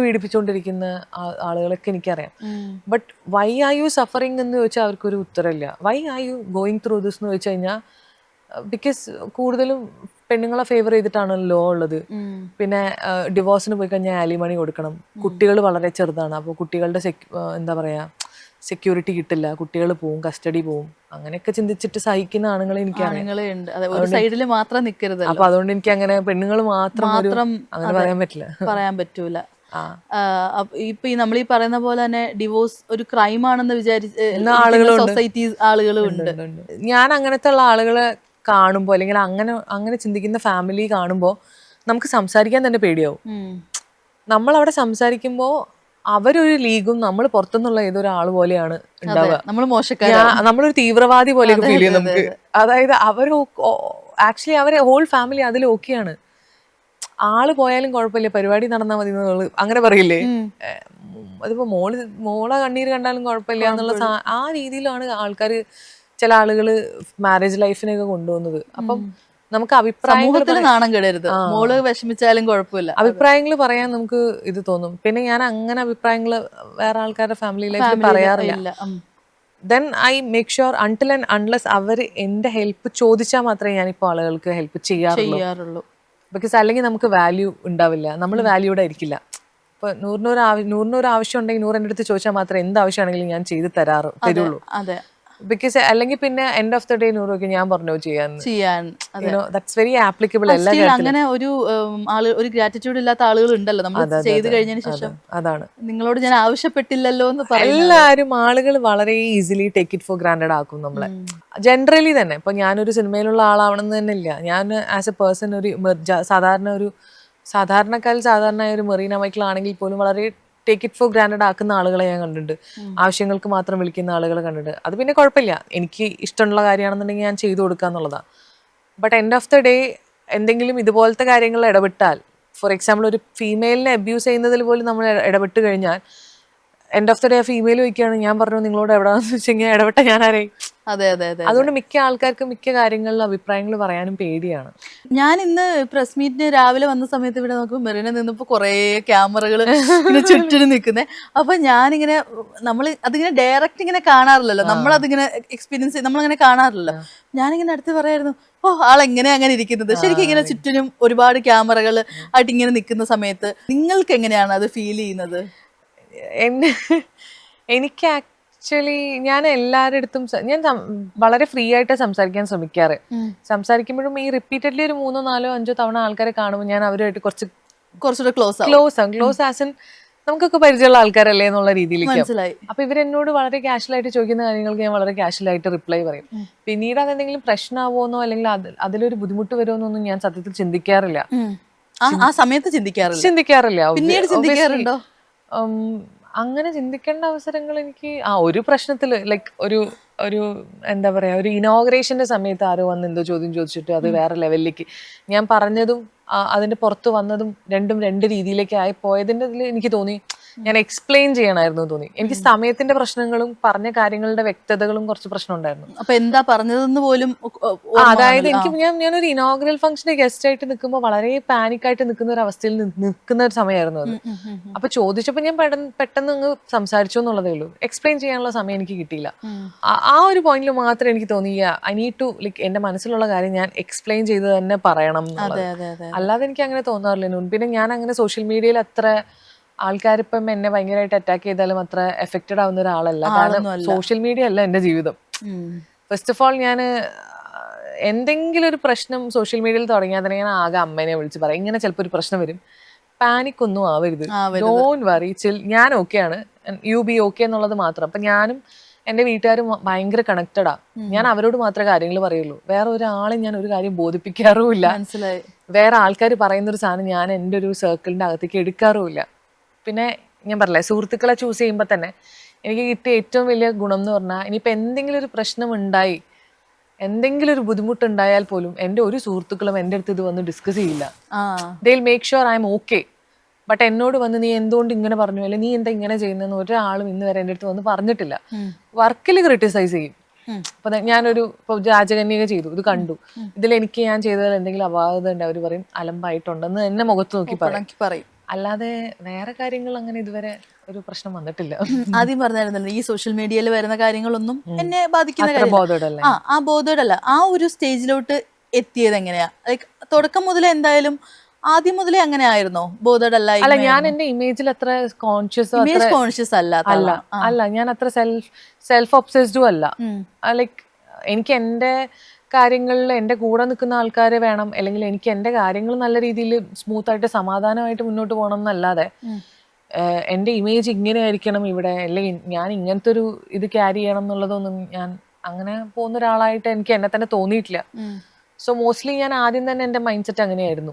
പീഡിപ്പിച്ചുകൊണ്ടിരിക്കുന്ന ആളുകളൊക്കെ എനിക്കറിയാം. But why are you suffering എന്ന് ചോദിച്ചാൽ അവർക്കൊരു ഉത്തരമില്ല. Why are you going through this എന്ന് ചോദിച്ചു കഴിഞ്ഞാൽ ബിക്കോസ് കൂടുതലും പെണ്ണുങ്ങളെ ഫേവർ ചെയ്തിട്ടാണ് ലോ ഉള്ളത്. പിന്നെ ഡിവോഴ്സിന് പോയി കഴിഞ്ഞാൽ ആലിമണി കൊടുക്കണം, കുട്ടികൾ വളരെ ചെറുതാണ്, അപ്പോൾ കുട്ടികളുടെ എന്താ പറയാ സെക്യൂരിറ്റി കിട്ടില്ല, കുട്ടികൾ പോവും, കസ്റ്റഡി പോവും, അങ്ങനെയൊക്കെ ചിന്തിച്ചിട്ട് സഹിക്കുന്ന ആണുങ്ങളെ എനിക്കറിയാം. അപ്പൊ അതുകൊണ്ട് എനിക്ക് അങ്ങനെ പെണ്ണുങ്ങൾ മാത്രം അങ്ങനെ പറയാൻ പറ്റൂല. ഇപ്പൊ നമ്മൾ ഈ പറയുന്ന പോലെ തന്നെ ഡിവോഴ്സ് ഒരു ക്രൈം ആണെന്ന് വിചാരിച്ച ആളുകളും ഉണ്ട്. ഞാൻ അങ്ങനത്തെ ഉള്ള ആളുകളെ കാണുമ്പോൾ അല്ലെങ്കിൽ അങ്ങനെ ചിന്തിക്കുന്ന ഫാമിലി കാണുമ്പോൾ നമുക്ക് സംസാരിക്കാൻ തന്നെ പേടിയാവും. നമ്മൾ അവിടെ സംസാരിക്കുമ്പോൾ അവരൊരു ലീഗും നമ്മൾ പുറത്തുനിന്നുള്ള ഏതൊരാൾ പോലെയാണ് ഉണ്ടാവുക. നമ്മളൊരു തീവ്രവാദി പോലെയൊക്കെ ഫീൽ ചെയ്യും നമുക്ക്. അതായത് ആക്ച്വലി അവരെ ഹോൾ ഫാമിലി അതിൽ ഓക്കെയാണ്. ആള് പോയാലും കുഴപ്പമില്ല, പരിപാടി നടന്നാൽ മതി എന്നുള്ളത് അങ്ങനെ പറയില്ലേ. അതിപ്പോ മോളെ കണ്ണീര് കണ്ടാലും കുഴപ്പമില്ല എന്നുള്ള ആ രീതിയിലാണ് ആൾക്കാർ, ചില ആളുകൾ മാരേജ് ലൈഫിനെയൊക്കെ കൊണ്ടുപോകുന്നത്. അപ്പം നമുക്ക് അഭിപ്രായങ്ങൾ സമൂഹത്തിൽ നാണം കെടരുത്, മോള് വിഷമിച്ചാലും കുഴപ്പമില്ല. അഭിപ്രായങ്ങൾ പറയാൻ നമുക്ക് ഇത് തോന്നും. പിന്നെ ഞാൻ അങ്ങനെ അഭിപ്രായങ്ങൾ വേറെ ആൾക്കാരുടെ ഫാമിലി ലൈഫിൽ പറയാറില്ല. Then I make sure until and unless അവർ എന്റെ ഹെൽപ്പ് ചോദിച്ചാൽ മാത്രമേ ഞാനിപ്പോൾ ആളുകൾക്ക് ഹെൽപ്പ് ചെയ്യാറുള്ളൂ. ബിക്കോസ് അല്ലെങ്കിൽ നമുക്ക് വാല്യൂ ഉണ്ടാവില്ല, നമ്മൾ വാല്യൂഡ് ആയിരിക്കില്ല. ഇപ്പൊ നൂറിനൊരു ആവശ്യം ഉണ്ടെങ്കിൽ 100 എൻ്റെ അടുത്ത് ചോദിച്ചാൽ മാത്രമേ എന്ത് ആവശ്യമാണെങ്കിലും ഞാൻ ചെയ്ത് തരുള്ളൂ. ബിക്കോസ് അല്ലെങ്കിൽ പിന്നെ എൻഡ് ഓഫ് ദ ഡേ 100 ഞാൻ പറഞ്ഞു ചെയ്യാൻ ദാറ്റ്സ് വെരി ആപ്ലിക്കബിൾ. അങ്ങനെ ഒരു ഗ്രാറ്റിറ്റ്യൂഡ് ഇല്ലാത്ത ആളുകൾ ഉണ്ടല്ലോ നമ്മൾ ചെയ്ത് കഴിഞ്ഞതിന് ശേഷം. അതാണ് നിങ്ങളോട് ഞാൻ ആവശ്യപ്പെട്ടില്ലല്ലോ എന്ന് എല്ലാവരും ആളുകൾ വളരെ easily take it for granted ആക്കും നമ്മളെ. ജനറലി തന്നെ ഇപ്പൊ ഞാനൊരു സിനിമയിലുള്ള ആളാവണമെന്ന് തന്നെ ഇല്ല. ഞാൻ ആസ് എ പേഴ്സൺ സാധാരണക്കാരിൽ ഒരു മെറീന മൈക്കിൾ ആണെങ്കിൽ പോലും വളരെ ടേക്ക് ഇറ്റ് ഫോർ ഗ്രാൻഡഡ് ആക്കുന്ന ആളുകളെ ഞാൻ കണ്ടിട്ടുണ്ട്. ആവശ്യങ്ങൾക്ക് മാത്രം വിളിക്കുന്ന ആളുകളെ കണ്ടിട്ടുണ്ട്. അത് പിന്നെ കുഴപ്പമില്ല, എനിക്ക് ഇഷ്ടമുള്ള കാര്യമാണെന്നുണ്ടെങ്കിൽ ഞാൻ ചെയ്തു കൊടുക്കുക എന്നുള്ളതാണ്. But end of the day എന്തെങ്കിലും ഇതുപോലത്തെ കാര്യങ്ങളിൽ ഇടപെട്ടാൽ, ഫോർ എക്സാമ്പിൾ ഒരു ഫീമെയിലിനെ അബ്യൂസ് ചെയ്യുന്നതിൽ പോലും നമ്മൾ ഇടപെട്ട് കഴിഞ്ഞാൽ end of the day female ചോദിക്കുകയാണ് ഞാൻ പറഞ്ഞു നിങ്ങളോട് എവിടെയാണെന്ന് വെച്ച് കഴിഞ്ഞാൽ ഇടപെട്ട ഞാൻ ആരെയും. അതുകൊണ്ട് മിക്ക ആൾക്കാർക്കും മിക്ക കാര്യങ്ങളിലും അഭിപ്രായങ്ങൾ പറയാനും പേടിയാണ്. ഞാൻ ഇന്ന് പ്രസ് മീറ്റിന് രാവിലെ വന്ന സമയത്ത് ഇവിടെ നോക്കുമ്പോൾ മെറീന നിന്നപ്പോൾ കുറേ ക്യാമറകൾ ഇങ്ങനെ ചുറ്റിനും നിൽക്കുന്നത്. അപ്പൊ ഞാനിങ്ങനെ അതിങ്ങനെ ഡയറക്റ്റ് ഇങ്ങനെ കാണാറില്ലല്ലോ, നമ്മളതിങ്ങനെ എക്സ്പീരിയൻസ് നമ്മളങ്ങനെ കാണാറില്ലല്ലോ. ഞാനിങ്ങനെ അടുത്ത് പറയായിരുന്നു, ആളെങ്ങനെ അങ്ങനെ ഇരിക്കുന്നത്. ശരിക്കും ഇങ്ങനെ ചുറ്റിനും ഒരുപാട് ക്യാമറകൾ ആയിട്ട് ഇങ്ങനെ നിൽക്കുന്ന സമയത്ത് നിങ്ങൾക്ക് എങ്ങനെയാണ് അത് ഫീൽ ചെയ്യുന്നത്? എനിക്ക് ആക്ച്വലി ഞാൻ എല്ലാവരുടെ അടുത്തും ഞാൻ വളരെ ഫ്രീ ആയിട്ട് സംസാരിക്കാൻ ശ്രമിക്കാറ്. സംസാരിക്കുമ്പോഴും ഈ റിപ്പീറ്റഡ്ലി ഒരു 3, 4, 5 തവണ ആൾക്കാരെ കാണുമ്പോൾ ഞാൻ അവരുമായിട്ട് കുറച്ചുകൂടെ ക്ലോസ് ആസ് ഇൻ നമുക്കൊക്കെ പരിചയമുള്ള ആൾക്കാരല്ലേ എന്നുള്ള രീതിയിലേക്ക്. അപ്പൊ ഇവരെന്നോട് വളരെ കാഷ്വൽ ആയിട്ട് ചോദിക്കുന്ന കാര്യങ്ങൾക്ക് ഞാൻ വളരെ കാഷ്വൽ ആയിട്ട് റിപ്ലൈ പറയും. പിന്നീട് അതെന്തെങ്കിലും പ്രശ്നമാവോന്നോ അല്ലെങ്കിൽ അതിലൊരു ബുദ്ധിമുട്ട് വരുമോന്നൊന്നും ഞാൻ സത്യത്തിൽ ചിന്തിക്കാറില്ല. ആ സമയത്ത് ചിന്തിക്കാറില്ല. പിന്നീട് ചിന്തിക്കാറുണ്ടോ? അങ്ങനെ ചിന്തിക്കേണ്ട അവസരങ്ങൾ എനിക്ക് ഒരു പ്രശ്നത്തില് ലൈക്ക് ഒരു എന്താ പറയാ, ഒരു ഇനോഗ്രേഷന്റെ സമയത്ത് ആരോ വന്ന് എന്തോ ചോദ്യം ചോദിച്ചിട്ട് അത് വേറെ ലെവലിലേക്ക് ഞാൻ പറഞ്ഞതും അതിന്റെ പുറത്ത് വന്നതും രണ്ടും 2 രീതിയിലേക്ക് ആയി പോയതിന്റെ ഇതിൽ എനിക്ക് തോന്നി ഞാൻ എക്സ്പ്ലെയിൻ ചെയ്യണമായിരുന്നു തോന്നി. എനിക്ക് സമയത്തിന്റെ പ്രശ്നങ്ങളും പറഞ്ഞ കാര്യങ്ങളുടെ വ്യക്തതകളും കുറച്ച് പ്രശ്നം ഉണ്ടായിരുന്നു. അപ്പൊ എന്താ പറഞ്ഞതെന്ന് പോലും അതായത് ഞാനൊരു ഇനോഗ്രൽ ഫംഗ്ഷന് ഗസ്റ്റ് ആയിട്ട് നിൽക്കുമ്പോൾ വളരെ പാനിക് ആയിട്ട് നിൽക്കുന്ന ഒരു അവസ്ഥയിൽ നിൽക്കുന്ന ഒരു സമയമായിരുന്നു അത്. അപ്പൊ ചോദിച്ചപ്പോൾ ഞാൻ പെട്ടെന്ന് അങ്ങ് സംസാരിച്ചു എന്നുള്ളതേ ഉള്ളൂ. എക്സ്പ്ലെയിൻ ചെയ്യാനുള്ള സമയം എനിക്ക് കിട്ടിയില്ല. ആ ഒരു പോയിന്റിൽ മാത്രം എനിക്ക് തോന്നി ഐ നീഡ് ടു ലൈക്ക് എന്റെ മനസ്സിലുള്ള കാര്യം ഞാൻ എക്സ്പ്ലെയിൻ ചെയ്ത് തന്നെ പറയണം എന്നുള്ളത്. അല്ലാതെ എനിക്ക് അങ്ങനെ തോന്നാറില്ല. പിന്നെ ഞാൻ അങ്ങനെ സോഷ്യൽ മീഡിയയിൽ അത്ര ആൾക്കാരിപ്പം എന്നെ ഭയങ്കരമായിട്ട് അറ്റാക്ക് ചെയ്താലും അത്ര എഫക്റ്റഡ് ആവുന്ന ഒരാളല്ല. കാരണം സോഷ്യൽ മീഡിയ അല്ല എൻ്റെ ജീവിതം. ഫസ്റ്റ് ഓഫ് ഓൾ ഞാൻ എന്തെങ്കിലും ഒരു പ്രശ്നം സോഷ്യൽ മീഡിയയിൽ തുടങ്ങിയാൽ തന്നെ ഞാൻ ആകെ അമ്മേനെ വിളിച്ച് പറയും ഇങ്ങനെ ചിലപ്പോൾ ഒരു പ്രശ്നം വരും, പാനിക് ഒന്നും ആവരുത്, ഡോണ്ട് വറി, ചിൽ, ഞാൻ ഓക്കെയാണ്, യു ബി ഓക്കെ എന്നുള്ളത് മാത്രം. അപ്പൊ ഞാനും എൻ്റെ വീട്ടുകാരും ഭയങ്കര കണക്റ്റഡാ. ഞാൻ അവരോട് മാത്രമേ കാര്യങ്ങൾ പറയുള്ളൂ. വേറെ ഒരാളെ ഞാൻ ഒരു കാര്യം ബോധിപ്പിക്കാറുമില്ല. വേറെ ആൾക്കാർ പറയുന്നൊരു സാധനം ഞാൻ എൻ്റെ ഒരു സർക്കിളിൻ്റെ അകത്തേക്ക് എടുക്കാറുമില്ല. പിന്നെ ഞാൻ പറഞ്ഞില്ലേ, സുഹൃത്തുക്കളെ ചൂസ് ചെയ്യുമ്പോൾ തന്നെ എനിക്ക് കിട്ടിയ ഏറ്റവും വലിയ ഗുണം എന്ന് പറഞ്ഞാൽ ഇനിയിപ്പോൾ എന്തെങ്കിലും ഒരു പ്രശ്നം ഉണ്ടായി, എന്തെങ്കിലും ഒരു ബുദ്ധിമുട്ടുണ്ടായാൽ പോലും എൻ്റെ ഒരു സുഹൃത്തുക്കളും എൻ്റെ അടുത്ത് ഇത് വന്ന് ഡിസ്കസ് ചെയ്യില്ല. They will make sure I M okay. But എന്നോട് വന്ന് നീ എന്തുകൊണ്ട് ഇങ്ങനെ പറഞ്ഞു, അല്ലെങ്കിൽ നീ എന്താ ഇങ്ങനെ ചെയ്യുന്നതെന്ന് ഒരാളും ഇന്ന് വരെ എൻ്റെ അടുത്ത് വന്ന് പറഞ്ഞിട്ടില്ല. വർക്കിൽ ക്രിട്ടിസൈസ് ചെയ്യും. അപ്പൊ ഞാനൊരു രാജകന്യക ചെയ്തു, ഇത് കണ്ടു, ഇതിൽ എനിക്ക് ഞാൻ ചെയ്തതിൽ എന്തെങ്കിലും അപാകത ഉണ്ട്, അവർ പറയും അലമ്പായിട്ടുണ്ടെന്ന് എന്നെ മുഖത്ത് നോക്കി പറയും. അല്ലാതെ വേറെ കാര്യങ്ങൾ അങ്ങനെ ഇതുവരെ ഒരു പ്രശ്നം വന്നിട്ടില്ല. ആദ്യം പറഞ്ഞായിരുന്നല്ലോ ഈ സോഷ്യൽ മീഡിയയിൽ വരുന്ന കാര്യങ്ങളൊന്നും എന്നെ ബാധിക്കുന്ന ബോധോടല്ല. ആ ഒരു സ്റ്റേജിലോട്ട് എത്തിയത് എങ്ങനെയാ? ലൈക്ക് തുടക്കം മുതലേ എന്തായാലും ആദ്യം മുതലേ അങ്ങനെ ആയിരുന്നോ? ബോധോടല്ല. ഞാൻ എന്റെ ഇമേജിൽ അത്ര കോൺഷ്യസ് അല്ല, ഞാൻ അത്ര സെൽഫ് ഒബ്സസ്ഡും അല്ല. ലൈക്ക് എനിക്ക് എന്റെ കാര്യങ്ങളിൽ എൻ്റെ കൂടെ നിൽക്കുന്ന ആൾക്കാരെ വേണം, അല്ലെങ്കിൽ എനിക്ക് എൻ്റെ കാര്യങ്ങൾ നല്ല രീതിയിൽ സ്മൂത്തായിട്ട് സമാധാനമായിട്ട് മുന്നോട്ട് പോകണം എന്നല്ലാതെ എൻ്റെ ഇമേജ് ഇങ്ങനെ ആയിരിക്കണം ഇവിടെ, അല്ലെങ്കിൽ ഞാൻ ഇങ്ങനത്തെ ഒരു ഇത് ക്യാരി ചെയ്യണം എന്നുള്ളതൊന്നും ഞാൻ അങ്ങനെ പോകുന്ന ഒരാളായിട്ട് എനിക്ക് എന്നെ തന്നെ തോന്നിയിട്ടില്ല. സോ മോസ്റ്റ്ലി ഞാൻ ആദ്യം തന്നെ എൻ്റെ മൈൻഡ് സെറ്റ് അങ്ങനെയായിരുന്നു.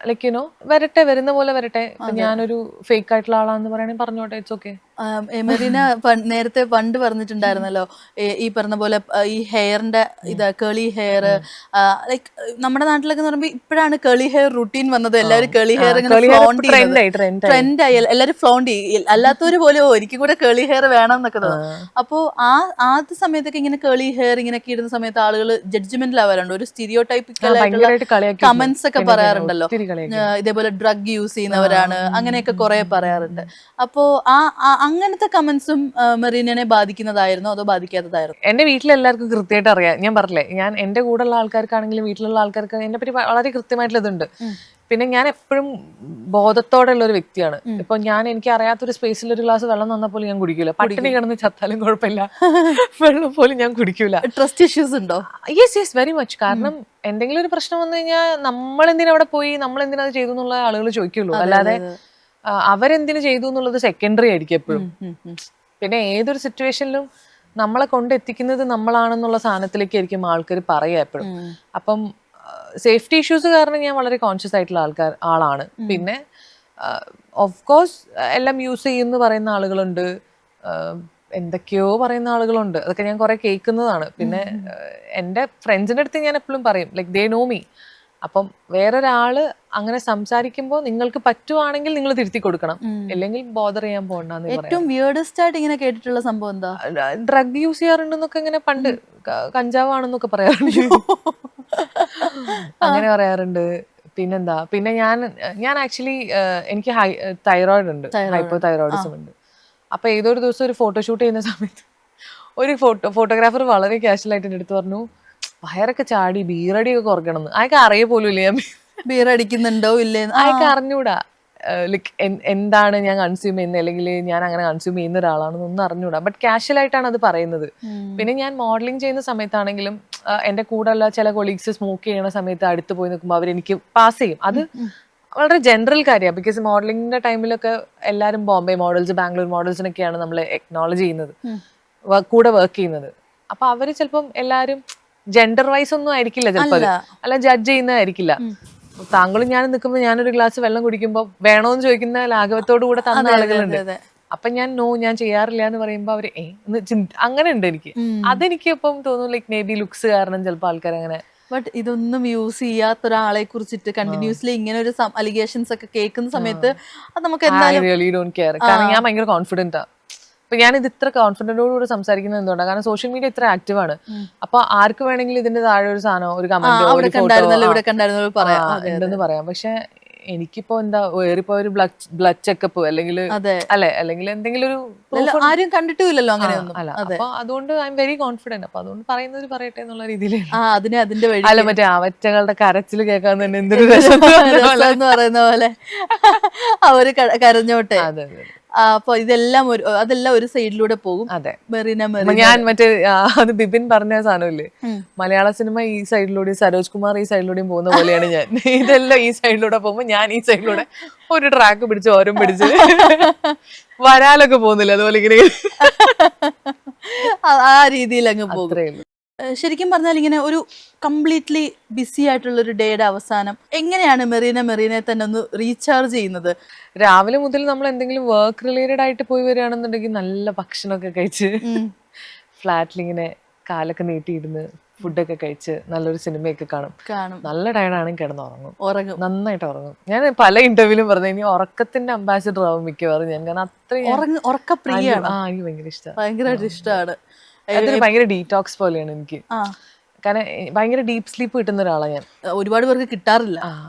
ലൈക്ക് യുനോ വരട്ടെ, വരുന്ന പോലെ വരട്ടെ. ഞാനൊരു ഫേക്ക് ആയിട്ടുള്ള ആളാന്ന് പറയണെങ്കിൽ പറഞ്ഞോട്ടെ, ഇറ്റ്സ് ഓക്കെ. മെറീന നേരത്തെ പണ്ട് പറഞ്ഞിട്ടുണ്ടായിരുന്നല്ലോ ഈ പറഞ്ഞ പോലെ ഈ ഹെയറിന്റെ കേളി ഹെയർ, ലൈക്ക് നമ്മുടെ നാട്ടിലൊക്കെ എന്ന് പറയുമ്പോൾ ഇപ്പോഴാണ് കേളി ഹെയർ റുട്ടീൻ വന്നത്. എല്ലാവരും കേളി ഹെയർ ട്രെൻഡ് ആയി, എല്ലാവരും ഫ്ലോണ്ട് ചെയ്യും. അല്ലാത്തവര് പോലും എനിക്കും കൂടെ കേളി ഹെയർ വേണം എന്നൊക്കെ തോന്നും. അപ്പോൾ ആദ്യ സമയത്തൊക്കെ ഇങ്ങനെ കേളി ഹെയർ ഇങ്ങനെയൊക്കെ ഇടുന്ന സമയത്ത് ആളുകൾ ജഡ്ജ്മെന്റിലാവാറുണ്ട്, ഒരു സ്റ്റീരിയോ ടൈപ്പിക്കൽ ഭയങ്കരമായിട്ട് കളിയാക്കി കമന്റ്സ് ഒക്കെ പറയാറുണ്ടല്ലോ, ഒത്തിരി കളിയാക്കി. ഇതേപോലെ ഡ്രഗ് യൂസ് ചെയ്യുന്നവരാണ് അങ്ങനെയൊക്കെ കുറെ പറയാറുണ്ട്. അപ്പോ അങ്ങനത്തെ കമന്റ്സും മെറീനനെ ബാധിക്കുന്നതായിരുന്നോ അതോ ബാധിക്കാത്തതായിരുന്നോ? എന്റെ വീട്ടിലെല്ലാവർക്കും കൃത്യമായിട്ട് അറിയാം. ഞാൻ പറഞ്ഞില്ലേ, ഞാൻ എന്റെ കൂടെയുള്ള ആൾക്കാർക്കാണെങ്കിലും വീട്ടിലുള്ള ആൾക്കാർക്ക് എന്നെ പറ്റി വളരെ കൃത്യമായിട്ടുള്ള ഇതുണ്ട്. പിന്നെ ഞാൻ എപ്പോഴും ബോധത്തോടെ ഉള്ള ഒരു വ്യക്തിയാണ്. ഇപ്പൊ എനിക്ക് അറിയാത്തൊരു സ്പേസിൽ ഒരു ഗ്ലാസ് വെള്ളം തന്നപ്പോൾ ഞാൻ കുടിക്കൂല. പട്ടിണി കിടന്ന് ചത്താലും കുഴപ്പമില്ല, വെള്ളം പോലും ഞാൻ കുടിക്കൂല. ട്രസ്റ്റ് ഇഷ്യൂസ് ഉണ്ടോ? Yes very much. കാരണം എന്തെങ്കിലും ഒരു പ്രശ്നം വന്നു കഴിഞ്ഞാൽ നമ്മൾ എന്തിനാ അവിടെ പോയി, നമ്മൾ എന്തിനാ അത് ചെയ്തു എന്നുള്ള ആളുകൾ ചോദിക്കുള്ളൂ. അല്ലാതെ അവരെന്തിനു ചെയ്തു എന്നുള്ളത് സെക്കൻഡറി ആയിരിക്കും എപ്പോഴും. പിന്നെ ഏതൊരു സിറ്റുവേഷനിലും നമ്മളെ കൊണ്ടെത്തിക്കുന്നത് നമ്മളാണെന്നുള്ള സാധനത്തിലേക്കായിരിക്കും ആൾക്കാർ പറയുക എപ്പോഴും. അപ്പം സേഫ്റ്റി ഇഷ്യൂസ് കാരണം ഞാൻ വളരെ കോൺഷ്യസ് ആയിട്ടുള്ള ആളാണ്. പിന്നെ ഓഫ് കോഴ്സ് എല്ലാം യൂസ് ചെയ്യുമെന്ന് പറയുന്ന ആളുകളുണ്ട്, എന്തൊക്കെയോ പറയുന്ന ആളുകളുണ്ട്. അതൊക്കെ ഞാൻ കുറെ കേൾക്കുന്നതാണ്. പിന്നെ എൻ്റെ ഫ്രണ്ട്സിൻ്റെ അടുത്ത് ഞാൻ എപ്പോഴും പറയും, ലൈക്ക് ദേ നോ മീ. അപ്പം വേറൊരാള് അങ്ങനെ സംസാരിക്കുമ്പോൾ നിങ്ങൾക്ക് പറ്റുവാണെങ്കിൽ നിങ്ങൾ തിരുത്തി കൊടുക്കണം, അല്ലെങ്കിൽ ബോദർ ചെയ്യാൻ പോകണ്ടെന്ന് പറയാം. ഏറ്റവും വിയേർഡസ്റ്റ് ആയിട്ട് ഇങ്ങനെ കേട്ടിട്ടുള്ള സംഭവം എന്താ? ഡ്രഗ് യൂസ് ചെയ്യാറുണ്ടെന്നൊക്കെ ഇങ്ങനെ പണ്ട് കഞ്ചാവാണെന്നൊക്കെ പറയാറുണ്ട്, അങ്ങനെ പറയാറുണ്ട്. പിന്നെന്താ, പിന്നെ ഞാൻ ആക്ച്വലി എനിക്ക് തൈറോയിഡ് ഉണ്ട്, ഹൈപ്പോ തൈറോയിഡിസം ഉണ്ട്. അപ്പൊ ഏതൊരു ദിവസം ഒരു ഫോട്ടോഷൂട്ട് ചെയ്യുന്ന സമയത്ത് ഒരു ഫോട്ടോഗ്രാഫർ വളരെ കാഷ്വൽ ആയിട്ട് എൻ്റെ അടുത്ത് പറഞ്ഞു, വയറൊക്കെ ചാടി ബീറടിയൊക്കെ കുറയ്ക്കണം എന്ന്. അതൊക്കെ അറിയ പോലും ഇല്ല, ഞാൻ ബീർ അടിക്കുന്നുണ്ടോ ഇല്ലേ അതൊക്കെ അറിഞ്ഞൂടാ. ലൈക്ക് എന്താണ് ഞാൻ കൺസ്യൂം ചെയ്യുന്നത്, അല്ലെങ്കിൽ ഞാൻ അങ്ങനെ കൺസ്യൂം ചെയ്യുന്ന ഒരാളാണെന്നൊന്നും അറിഞ്ഞൂടാ. ബട്ട് കാഷ്വൽ ആയിട്ടാണ് അത് പറയുന്നത്. പിന്നെ ഞാൻ മോഡലിംഗ് ചെയ്യുന്ന സമയത്താണെങ്കിലും എൻ്റെ കൂടെയുള്ള ചില കൊളീഗ്സ് സ്മോക്ക് ചെയ്യുന്ന സമയത്ത് അടുത്ത് പോയി നിൽക്കുമ്പോൾ അവരെനിക്ക് പാസ് ചെയ്യും. അത് വളരെ ജനറൽ കാര്യമാണ്. ബിക്കോസ് മോഡലിംഗിന്റെ ടൈമിലൊക്കെ എല്ലാവരും ബോംബെ മോഡൽസ്, ബാംഗ്ലൂർ മോഡൽസിനൊക്കെയാണ് നമ്മൾ എക്നോളജ് ചെയ്യുന്നത്, കൂടെ വർക്ക് ചെയ്യുന്നത്. അപ്പൊ അവര് ചിലപ്പം എല്ലാവരും ജെൻഡർ വൈസ് ഒന്നും ആയിരിക്കില്ല ചിലപ്പോൾ, അല്ല ജഡ്ജ് ചെയ്യുന്നതായിരിക്കില്ല. താങ്കളും ഞാൻ നിൽക്കുമ്പോൾ ഞാനൊരു ഗ്ലാസ് വെള്ളം കുടിക്കുമ്പോൾ വേണോന്ന് ചോദിക്കുന്ന ലാഘവത്തോടു കൂടെ തന്ന ആളുകളുണ്ട്. അപ്പൊ ഞാൻ ചെയ്യാറില്ല എന്ന് പറയുമ്പോ അവര് അങ്ങനെ ഉണ്ട് എനിക്ക്. അതെനിക്ക് ഇപ്പം തോന്നുന്നു ലൈക്ക് മേ ബി ലുക്സ് കാരണം ചിലപ്പോൾ ആൾക്കാർ അങ്ങനെ. ബട്ട് ഇതൊന്നും യൂസ് ചെയ്യാത്ത ഒരാളെ കുറിച്ചിട്ട് കണ്ടിന്യൂസ്ലി ഇങ്ങനെ ഒരു അലിഗേഷൻസ് ഒക്കെ കേൾക്കുന്ന സമയത്ത് അത് നമുക്ക് എന്തായാലും റിയലി ഡോണ്ട് കെയർ. കാരണം ഞാൻ ഭയങ്കര കോൺഫിഡന്റ് ആണ്. അപ്പൊ ഞാനിത് ഇത്ര കോൺഫിഡന്റോടുകൂടി സംസാരിക്കുന്നത് എന്തുകൊണ്ടാണ്? കാരണം സോഷ്യൽ മീഡിയ ഇത്ര ആക്റ്റീവ് ആണ്. അപ്പൊ ആർക്ക് വേണമെങ്കിലും ഇതിന്റെ താഴെ ഒരു സാധനം, ഒരു കമന്റോ ഒരു ഫോട്ടോ ഉണ്ടെന്ന് പറയാം. പക്ഷെ എനിക്കിപ്പോ എന്താ വേറിപ്പോ ഒരു ബ്ലഡ് ചെക്കപ്പ് അല്ലെങ്കിൽ അല്ലെങ്കിൽ എന്തെങ്കിലും ഒരു ആരും കണ്ടിട്ടില്ലല്ലോ അങ്ങനെയൊന്നും. അല്ല, അപ്പൊ അതുകൊണ്ട് ഐ എം വെരി കോൺഫിഡന്റ്. അപ്പൊ അതുകൊണ്ട് പറയുന്നത് പറയട്ടെ എന്നുള്ള രീതിയിൽ. അതിന്റെ അല്ല, മറ്റേ അവറ്റകളുടെ കരച്ചിൽ കേൾക്കാൻ തന്നെ എന്തൊരു എന്ന് പറയുന്ന പോലെ അവര് കരഞ്ഞോട്ടെ. അതെ. അപ്പൊ അതെല്ലാം ഒരു സൈഡിലൂടെ പോകും. അതെ, മെറീന ഞാൻ മറ്റേ അത് ബിപിൻ പറഞ്ഞ സാധനമില്ലേ, മലയാള സിനിമ ഈ സൈഡിലൂടെയും സരോജ് കുമാർ ഈ സൈഡിലൂടെയും പോകുന്ന പോലെയാണ് ഞാൻ. ഇതെല്ലാം ഈ സൈഡിലൂടെ പോകുമ്പോ ഞാൻ ഈ സൈഡിലൂടെ ഒരു ട്രാക്ക് പിടിച്ച് ഓരം പിടിച്ച് വരാലൊക്കെ പോകുന്നില്ല, അതുപോലെ ഇങ്ങനെ ആ രീതിയിൽ അങ്ങ് പോകും. ശരിക്കും പറഞ്ഞാൽ ഇങ്ങനെ ഒരു കംപ്ലീറ്റ്ലി ബിസി ആയിട്ടുള്ള ഒരു ഡേയുടെ അവസാനം എങ്ങനെയാണ് മെറീനെ തന്നെ ഒന്ന് റീചാർജ് ചെയ്യുന്നത്? രാവിലെ മുതൽ നമ്മൾ എന്തെങ്കിലും വർക്ക് റിലേറ്റഡ് ആയിട്ട് പോയി വരികയാണെന്നുണ്ടെങ്കിൽ നല്ല ഭക്ഷണമൊക്കെ കഴിച്ച് ഫ്ലാറ്റിലിങ്ങനെ കാലൊക്കെ നീട്ടിയിരുന്ന് ഫുഡൊക്കെ കഴിച്ച് നല്ലൊരു സിനിമയൊക്കെ കാണും. നല്ല ടയർഡാണെങ്കിൽ കിടന്നുറങ്ങും, നന്നായിട്ട് ഉറങ്ങും. ഞാൻ പല ഇന്റർവ്യൂലും പറഞ്ഞു ഇനി ഉറക്കത്തിന്റെ അംബാസിഡർ ആവും മിക്കവാറും ഞാൻ. കാരണം അത്രയും ഉറക്കപ്രിയാണ്. എനിക്ക് ഭയങ്കര ഇഷ്ടമാണ്, ഭയങ്കരമായിട്ട് ഇഷ്ടമാണ്. അതൊരു ഭയങ്കര ഡീറ്റോക്സ് പോലെയാണ് എനിക്ക്. കാരണം ഭയങ്കര ഡീപ്പ് സ്ലീപ്പ് കിട്ടുന്ന ഒരാളാണ് ഞാൻ. ഒരുപാട് പേർക്ക് കിട്ടാറില്ല.